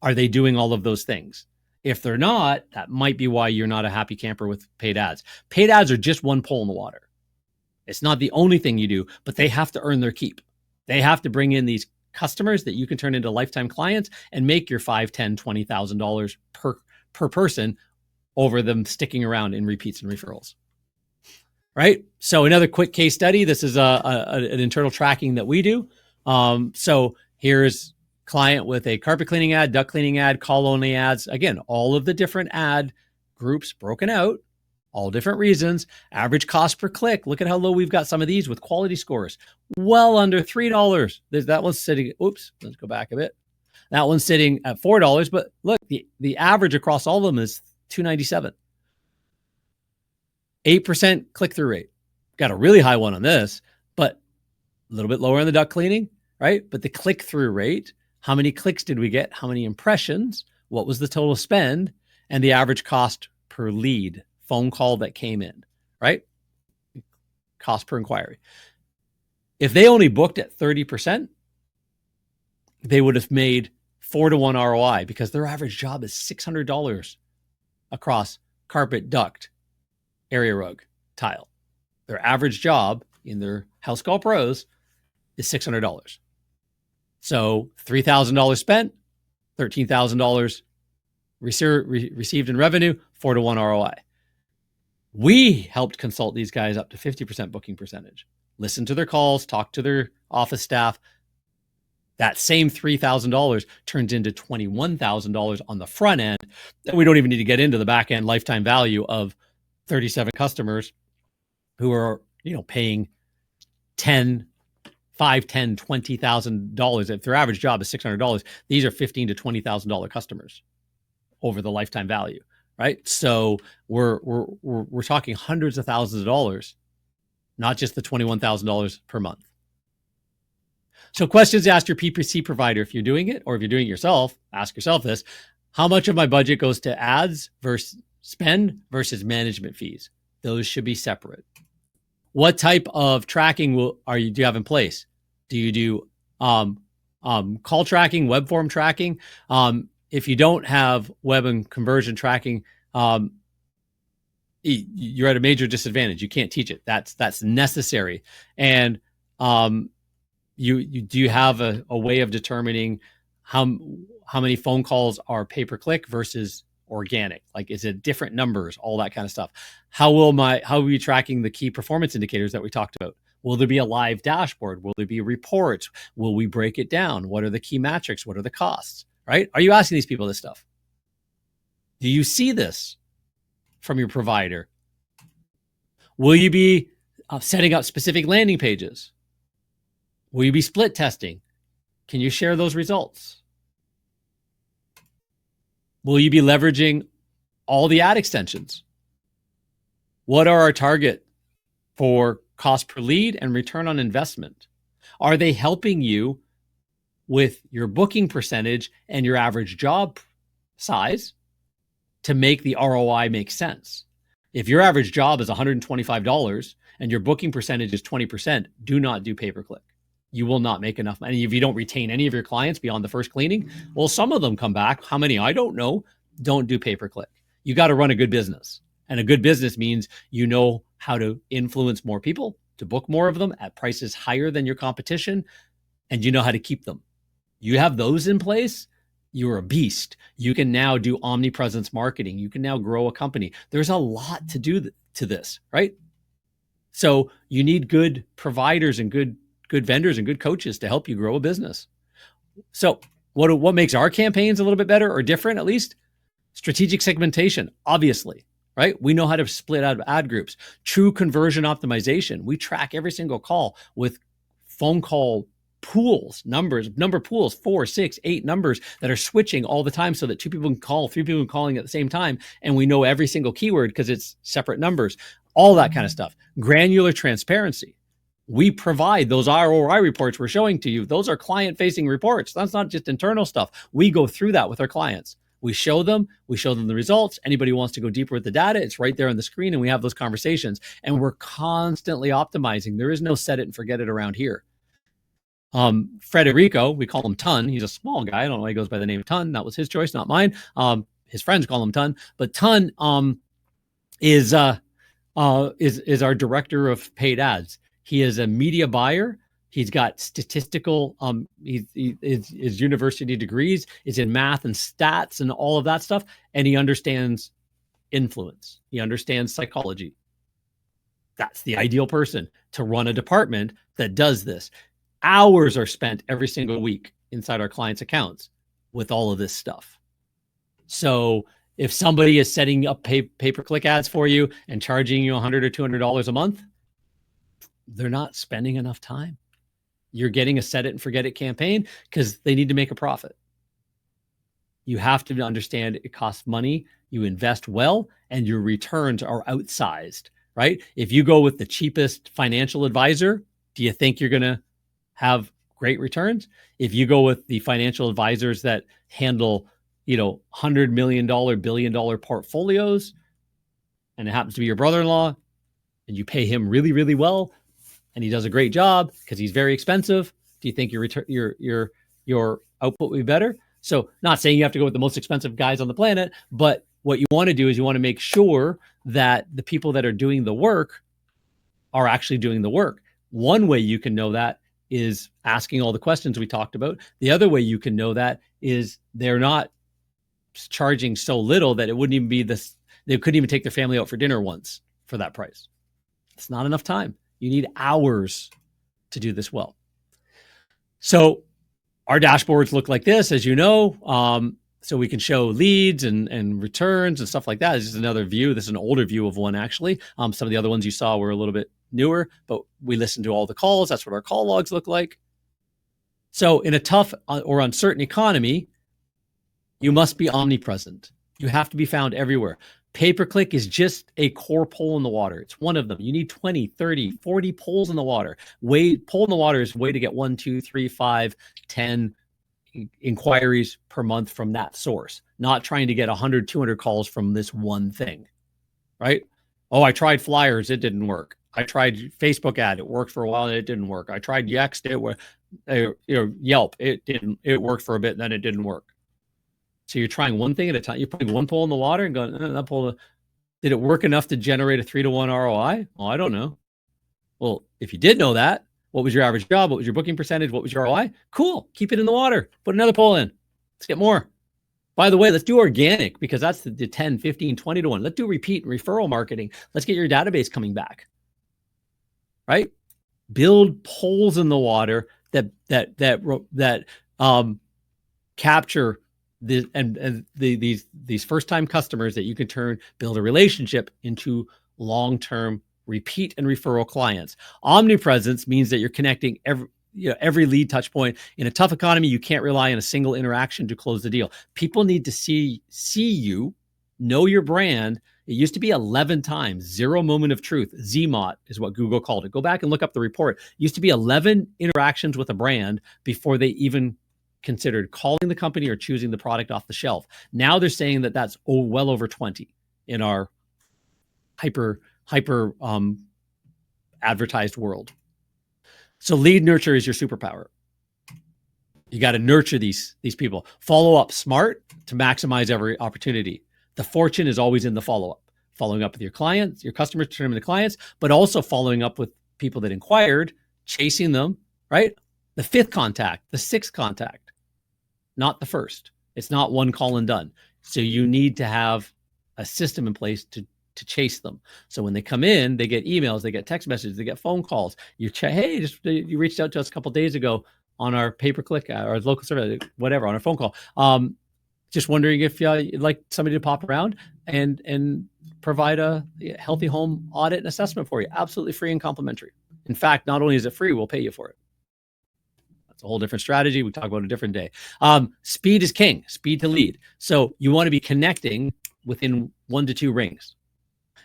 Are they doing all of those things? If they're not, that might be why you're not a happy camper with paid ads. Paid ads are just one pole in the water. It's not the only thing you do, but they have to earn their keep. They have to bring in these customers that you can turn into lifetime clients and make your $5,000, $10,000, $20,000 per person over them sticking around in repeats and referrals. Right? So another quick case study. This is an internal tracking that we do. So here's client with a carpet cleaning ad, duct cleaning ad, call only ads. Again, all of the different ad groups broken out, all different reasons. Average cost per click. Look at how low we've got some of these with quality scores. Well under $3. That one's sitting, oops, let's go back a bit. That one's sitting at $4, but look, the average across all of them is $2.97. 8% click-through rate. Got a really high one on this, but a little bit lower on the duct cleaning, right? But the click-through rate, how many clicks did we get? How many impressions? What was the total spend? And the average cost per lead, phone call that came in, right? Cost per inquiry. If they only booked at 30%, they would have made 4-to-1 ROI because their average job is $600 across carpet, duct, area rug, tile. Their average job in their House Call Pros is $600. So $3,000 spent, $13,000 received in revenue, 4-to-1 ROI. We helped consult these guys up to 50% booking percentage. Listen to their calls, talk to their office staff. That same $3,000 turns into $21,000 on the front end. We don't even need to get into the back end lifetime value of 37 customers who are, paying $5,000, $10,000, $20,000. If their average job is $600, these are $15,000 to $20,000 customers over the lifetime value, right? So we're talking hundreds of thousands of dollars, not just the $21,000 per month. So questions to ask your PPC provider if you're doing it, or if you're doing it yourself, ask yourself this: how much of my budget goes to ads versus spend versus management fees? Those should be separate. What type of tracking do you have in place? Do you do call tracking, web form tracking? If you don't have web and conversion tracking, you're at a major disadvantage. You can't teach it. That's necessary. And do you have a way of determining how many phone calls are pay-per-click versus organic? Like, is it different numbers, all that kind of stuff? How are we tracking the key performance indicators that we talked about? Will there be a live dashboard? Will there be reports? Will we break it down? What are the key metrics? What are the costs, right? Are you asking these people this stuff? Do you see this from your provider? Will you be setting up specific landing pages? Will you be split testing? Can you share those results? Will you be leveraging all the ad extensions? What are our target for cost per lead and return on investment? Are they helping you with your booking percentage and your average job size to make the ROI make sense? If your average job is $125 and your booking percentage is 20%, do not do pay-per-click. You will not make enough money. If you don't retain any of your clients beyond the first cleaning, well, some of them come back. How many? I don't know. Don't do pay-per-click. You got to run a good business. And a good business means you know how to influence more people, to book more of them at prices higher than your competition, and you know how to keep them. You have those in place, you're a beast. You can now do omnipresence marketing. You can now grow a company. There's a lot to do to this, right? So you need good providers and good vendors and good coaches to help you grow a business. So what makes our campaigns a little bit better or different, at least? Strategic segmentation, obviously, right? We know how to split out ad groups. True conversion optimization. We track every single call with phone call pools, number pools, 4, 6, 8 numbers that are switching all the time so that 2 people can call, 3 people can calling at the same time. And we know every single keyword because it's separate numbers, all that kind of stuff. Granular transparency. We provide those ROI reports we're showing to you. Those are client-facing reports. That's not just internal stuff. We go through that with our clients. We show them the results. Anybody who wants to go deeper with the data, it's right there on the screen, and we have those conversations. And we're constantly optimizing. There is no set it and forget it around here. Frederico, we call him Ton. He's a small guy. I don't know why he goes by the name Ton. That was his choice, not mine. His friends call him Ton, but Ton is our director of paid ads. He is a media buyer. He's got statistical, his university degrees is in math and stats and all of that stuff. And he understands influence. He understands psychology. That's the ideal person to run a department that does this. Hours are spent every single week inside our clients' accounts with all of this stuff. So if somebody is setting up pay-per-click ads for you and charging you $100 or $200 a month, they're not spending enough time. You're getting a set it and forget it campaign because they need to make a profit. You have to understand it costs money, you invest well, and your returns are outsized, right? If you go with the cheapest financial advisor, do you think you're going to have great returns? If you go with the financial advisors that handle, $100 million, billion-dollar portfolios, and it happens to be your brother-in-law, and you pay him really, really well, and he does a great job because he's very expensive, do you think your output will be better? So not saying you have to go with the most expensive guys on the planet, but what you want to do is you want to make sure that the people that are doing the work are actually doing the work. One way you can know that is asking all the questions we talked about. The other way you can know that is they're not charging so little that it wouldn't even be this. They couldn't even take their family out for dinner once for that price. It's not enough time. You need hours to do this well. So our dashboards look like this, as you know. So we can show leads and returns and stuff like that. This is another view. This is an older view of one, actually. Some of the other ones you saw were a little bit newer, but we listened to all the calls. That's what our call logs look like. So in a tough or uncertain economy, you must be omnipresent. You have to be found everywhere. Pay-per-click is just a core pole in the water. It's one of them. You need 20, 30, 40 poles in the water. Pole in the water is a way to get 1, 2, 3, 5, 10 inquiries per month from that source, not trying to get 100, 200 calls from this one thing, right? Oh, I tried flyers. It didn't work. I tried Facebook ad. It worked for a while and it didn't work. I tried Yext. Yelp. It didn't. It worked for a bit and then it didn't work. So you're trying one thing at a time. You're putting one pole in the water and going, that pole, did it work enough to generate a 3-to-1 ROI? Well, I don't know. Well, if you did know that, what was your average job? What was your booking percentage? What was your ROI? Cool. Keep it in the water. Put another pole in. Let's get more. By the way, let's do organic because that's the 10, 15, 20 to 1. Let's do repeat and referral marketing. Let's get your database coming back, right? Build poles in the water that capture these first-time customers that you can build a relationship into long-term repeat and referral clients. Omnipresence means that you're connecting every lead touch point. In a tough economy, you can't rely on a single interaction to close the deal. People need to see you, know your brand. It used to be 11 times, zero moment of truth. ZMOT is what Google called it. Go back and look up the report. It used to be 11 interactions with a brand before they even considered calling the company or choosing the product off the shelf. Now they're saying that that's well over 20 in our hyper advertised world. So lead nurture is your superpower. You got to nurture these people. Follow up smart to maximize every opportunity. The fortune is always in the follow-up. Following up with your clients, your customers, turning into clients, but also following up with people that inquired, chasing them, right? The 5th contact, the 6th contact, not the first. It's not one call and done. So you need to have a system in place to to chase them. So when they come in, they get emails, they get text messages, they get phone calls. You check, hey, you reached out to us a couple of days ago on our pay-per-click or local service, whatever, on a phone call. Just wondering if you'd like somebody to pop around and provide a healthy home audit and assessment for you. Absolutely free and complimentary. In fact, not only is it free, we'll pay you for it. That's a whole different strategy. We talk about a different day. Speed is king, speed to lead. So you want to be connecting within 1 to 2 rings.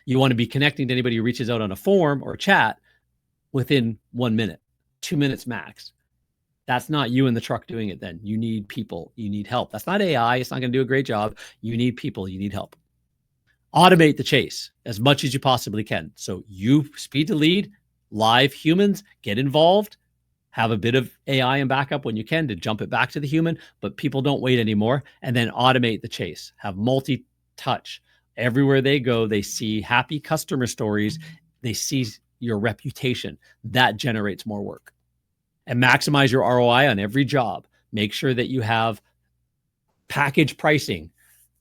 You want to be connecting to anybody who reaches out on a form or a chat within 1 minute, 2 minutes max. That's not you in the truck doing it then. You need people. You need help. That's not AI. It's not going to do a great job. You need people. You need help. Automate the chase as much as you possibly can. So you speed to lead, live humans, get involved, have a bit of AI in backup when you can to jump it back to the human, but people don't wait anymore. And then automate the chase. Have multi-touch. Everywhere they go, they see happy customer stories. They see your reputation. That generates more work. And maximize your ROI on every job. Make sure that you have package pricing.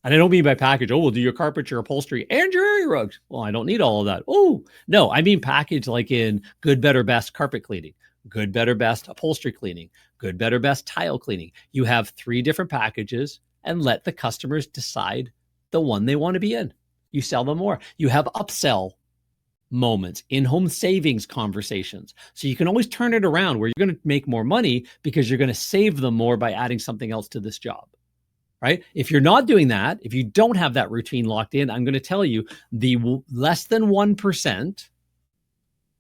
And I don't mean by package, oh, we'll do your carpet, your upholstery, and your area rugs. Well, I don't need all of that. Oh, no, I mean package like in good, better, best carpet cleaning, good, better, best upholstery cleaning, good, better, best tile cleaning. You have 3 different packages and let the customers decide the one they want to be in. You sell them more. You have upsell moments, in-home savings conversations. So you can always turn it around where you're going to make more money because you're going to save them more by adding something else to this job, right? If you're not doing that, if you don't have that routine locked in, I'm going to tell you the less than 1%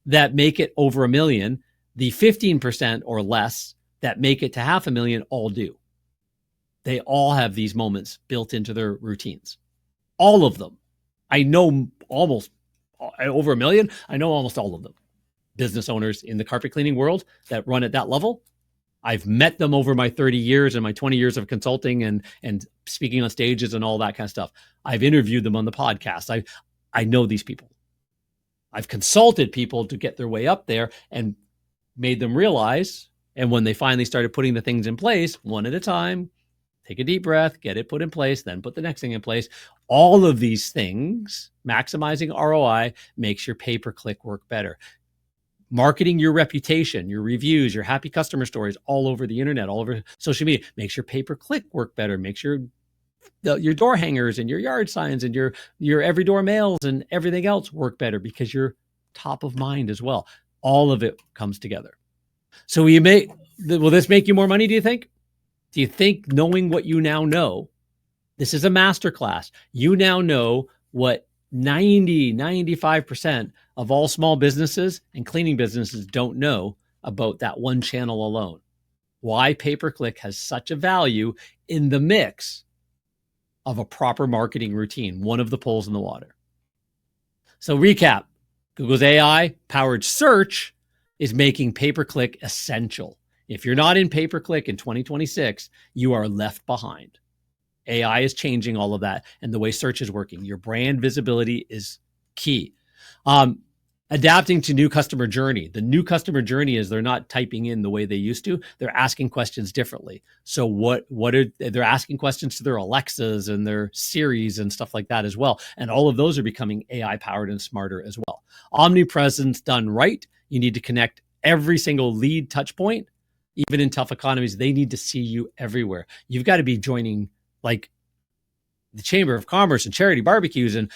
that make it over $1 million, the 15% or less that make it to $500,000 all do. They all have these moments built into their routines. All of them. I know almost over $1 million. I know almost all of them. Business owners in the carpet cleaning world that run at that level. I've met them over my 30 years and my 20 years of consulting and speaking on stages and all that kind of stuff. I've interviewed them on the podcast. I know these people. I've consulted people to get their way up there and made them realize. And when they finally started putting the things in place, one at a time, take a deep breath, get it put in place, then put the next thing in place. All of these things, maximizing ROI, makes your pay-per-click work better. Marketing your reputation, your reviews, your happy customer stories all over the internet, all over social media, makes your pay-per-click work better, makes your door hangers and your yard signs and your every door mails and everything else work better because you're top of mind as well. All of it comes together. So will this make you more money, do you think? Do you think knowing what you now know, this is a masterclass, you now know what 95% of all small businesses and cleaning businesses don't know about that one channel alone. Why pay-per-click has such a value in the mix of a proper marketing routine, one of the poles in the water. So recap, Google's AI-powered search is making pay-per-click essential. If you're not in pay-per-click in 2026, you are left behind. AI is changing all of that and the way search is working. Your brand visibility is key. Adapting to new customer journey. The new customer journey is they're not typing in the way they used to. They're asking questions differently. So they're asking questions to their Alexas and their Siris and stuff like that as well. And all of those are becoming AI powered and smarter as well. Omnipresence done right. You need to connect every single lead touch point. Even in tough economies, they need to see you everywhere. You've got to be joining like the Chamber of Commerce and charity barbecues and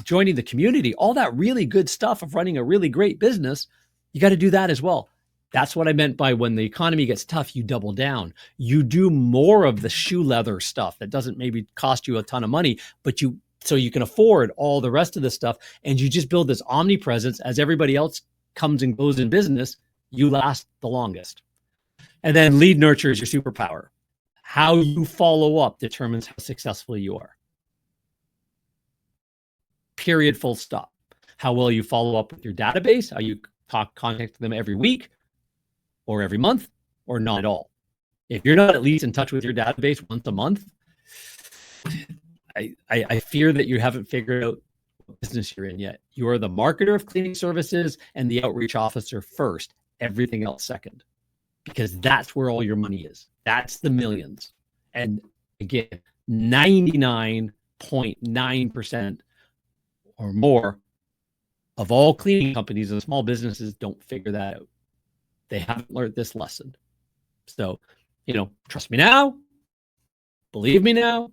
joining the community, all that really good stuff of running a really great business. You got to do that as well. That's what I meant by when the economy gets tough, you double down. You do more of the shoe leather stuff that doesn't maybe cost you a ton of money, but so you can afford all the rest of this stuff. And you just build this omnipresence as everybody else comes and goes in business, you last the longest. And then lead nurture is your superpower. How you follow up determines how successful you are. Period, full stop. How well you follow up with your database, how you contact them every week or every month or not at all. If you're not at least in touch with your database once a month, I fear that you haven't figured out what business you're in yet. You are the marketer of cleaning services and the outreach officer first, everything else second. Because that's where all your money is. That's the millions. And again, 99.9% or more of all cleaning companies and small businesses don't figure that out. They haven't learned this lesson. So, trust me now, believe me now,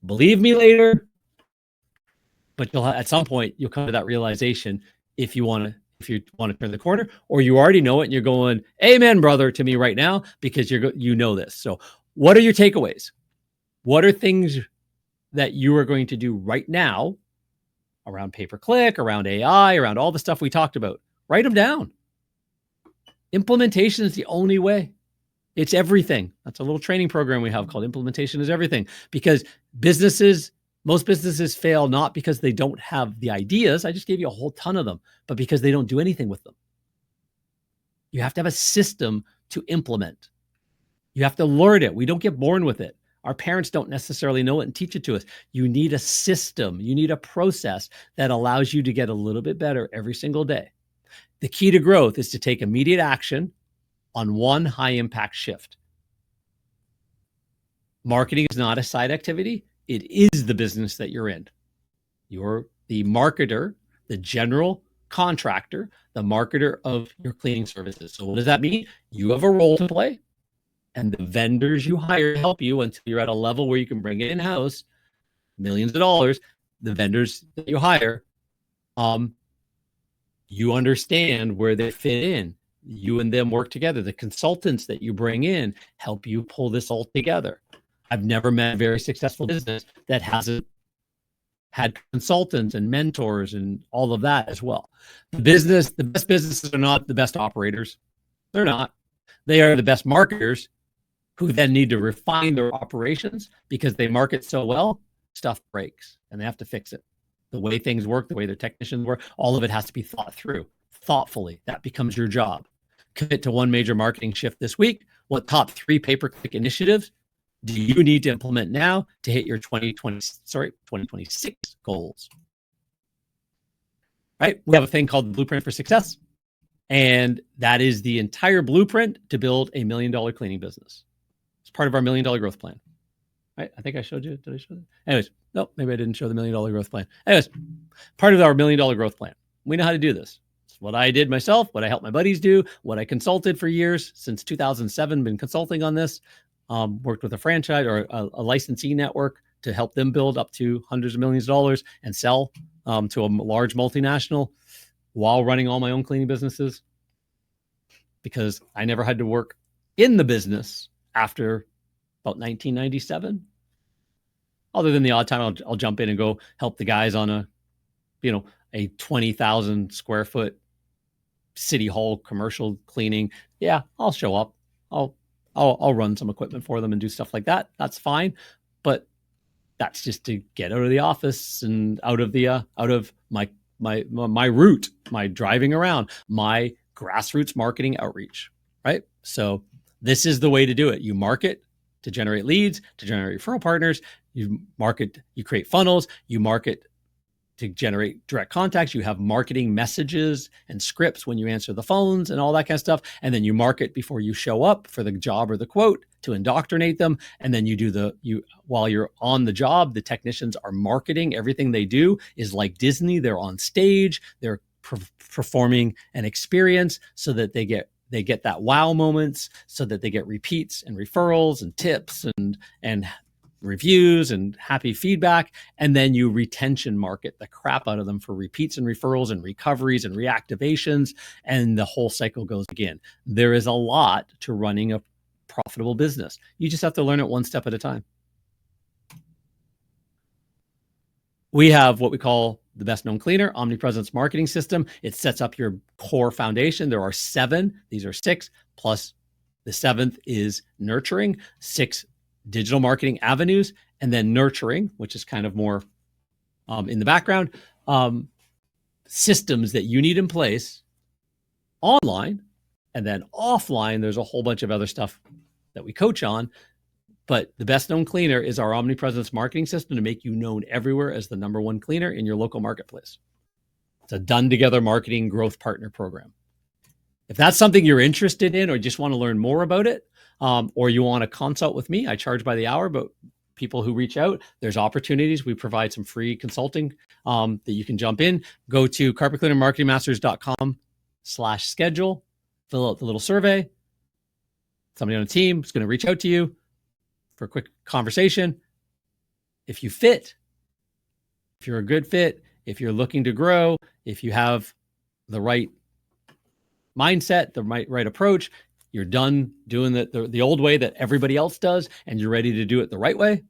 believe me later. But at some point you'll come to that realization if you want to turn the corner, or you already know it and you're going, amen, brother, to me right now, because you know this. So what are your takeaways? What are things that you are going to do right now around pay-per-click, around AI, around all the stuff we talked about? Write them down. Implementation is the only way. It's everything. That's a little training program we have called Implementation is Everything, because most businesses fail not because they don't have the ideas. I just gave you a whole ton of them, but because they don't do anything with them. You have to have a system to implement. You have to learn it. We don't get born with it. Our parents don't necessarily know it and teach it to us. You need a system. You need a process that allows you to get a little bit better every single day. The key to growth is to take immediate action on one high impact shift. Marketing is not a side activity. It is the business that you're in. You're the marketer, the general contractor, the marketer of your cleaning services. So what does that mean? You have a role to play, and the vendors you hire to help you until you're at a level where you can bring it in-house, millions of dollars, the vendors that you hire, you understand where they fit in. You and them work together. The consultants that you bring in help you pull this all together. I've never met a very successful business that hasn't had consultants and mentors and all of that as well. The best businesses are not the best operators. They're not. They are the best marketers who then need to refine their operations because they market so well, stuff breaks and they have to fix it. The way things work, the way their technicians work, all of it has to be thought through thoughtfully. That becomes your job. Commit to one major marketing shift this week. What top 3 pay-per-click initiatives do you need to implement now to hit your 2026 goals? Right? We have a thing called the Blueprint for Success, and that is the entire blueprint to build $1 million cleaning business. It's part of our $1 million growth plan. Right? I think I showed you. Did I show you? Anyways, no, maybe I didn't show the $1 million growth plan. Anyways, part of our $1 million growth plan. We know how to do this. It's what I did myself, what I helped my buddies do, what I consulted for years since 2007, been consulting on this. Worked with a franchise or a licensee network to help them build up to hundreds of millions of dollars and sell to a large multinational while running all my own cleaning businesses, because I never had to work in the business after about 1997. Other than the odd time I'll jump in and go help the guys on a 20,000 square foot city hall commercial cleaning. Yeah, I'll show up. I'll run some equipment for them and do stuff like that. That's fine. But that's just to get out of the office and out of my route, my driving around, my grassroots marketing outreach, right? So this is the way to do it. You market to generate leads, to generate referral partners. You create funnels, you market to generate direct contacts. You have marketing messages and scripts when you answer the phones and all that kind of stuff. And then you market before you show up for the job or the quote to indoctrinate them. And then while you're on the job, the technicians are marketing. Everything they do is like Disney. They're on stage, they're performing an experience so that they get that wow moments, so that they get repeats and referrals and tips and reviews and happy feedback. And then you retention market the crap out of them for repeats and referrals and recoveries and reactivations. And the whole cycle goes again. There is a lot to running a profitable business. You just have to learn it one step at a time. We have what we call the best known cleaner, omnipresence marketing system. It sets up your core foundation. There are 7, these are 6, plus the 7th is nurturing, 6 digital marketing avenues, and then nurturing, which is kind of more in the background, systems that you need in place online. And then offline, there's a whole bunch of other stuff that we coach on. But the best known cleaner is our omnipresence marketing system to make you known everywhere as the #1 cleaner in your local marketplace. It's a done together marketing growth partner program. If that's something you're interested in or just want to learn more about it, or you want to consult with me, I charge by the hour, but people who reach out, there's opportunities. We provide some free consulting that you can jump in. Go to carpetcleanermarketingmasters.com/schedule, fill out the little survey. Somebody on a team is going to reach out to you for a quick conversation. If you fit, if you're a good fit, if you're looking to grow, if you have the right mindset, the right approach, you're done doing the old way that everybody else does, and you're ready to do it the right way,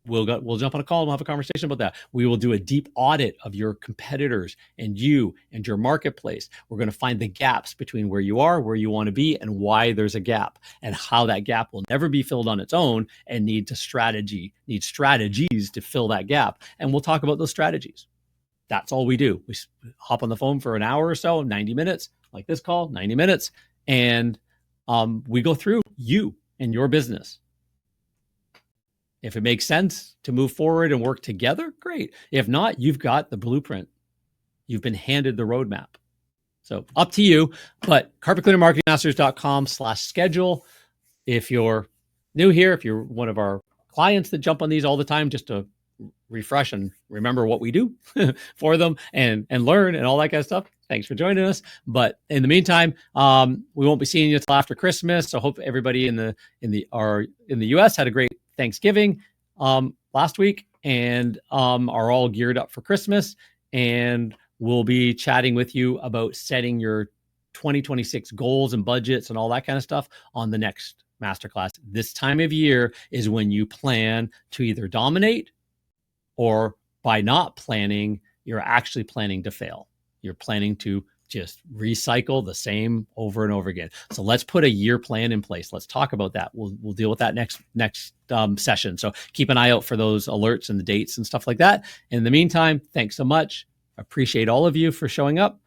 we'll jump on a call and we'll have a conversation about that. We will do a deep audit of your competitors and you and your marketplace. We're going to find the gaps between where you are, where you want to be, and why there's a gap, and how that gap will never be filled on its own and needs strategies to fill that gap. And we'll talk about those strategies. That's all we do. We hop on the phone for an hour or so, 90 minutes, like this call, 90 minutes. And we go through you and your business. If it makes sense to move forward and work together, great. If not, you've got the blueprint. You've been handed the roadmap. So up to you, but carpetcleanermarketingmasters.com/schedule. If you're new here, if you're one of our clients that jump on these all the time just to refresh and remember what we do for them and learn and all that kind of stuff, thanks for joining us. But in the meantime, we won't be seeing you till after Christmas. So hope everybody in the US had a great Thanksgiving last week and are all geared up for Christmas. And we'll be chatting with you about setting your 2026 goals and budgets and all that kind of stuff on the next masterclass. This time of year is when you plan to either dominate, or by not planning, you're actually planning to fail. You're planning to just recycle the same over and over again. So let's put a year plan in place. Let's talk about that. We'll deal with that next session. So keep an eye out for those alerts and the dates and stuff like that. In the meantime, thanks so much. Appreciate all of you for showing up.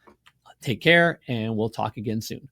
Take care, and we'll talk again soon.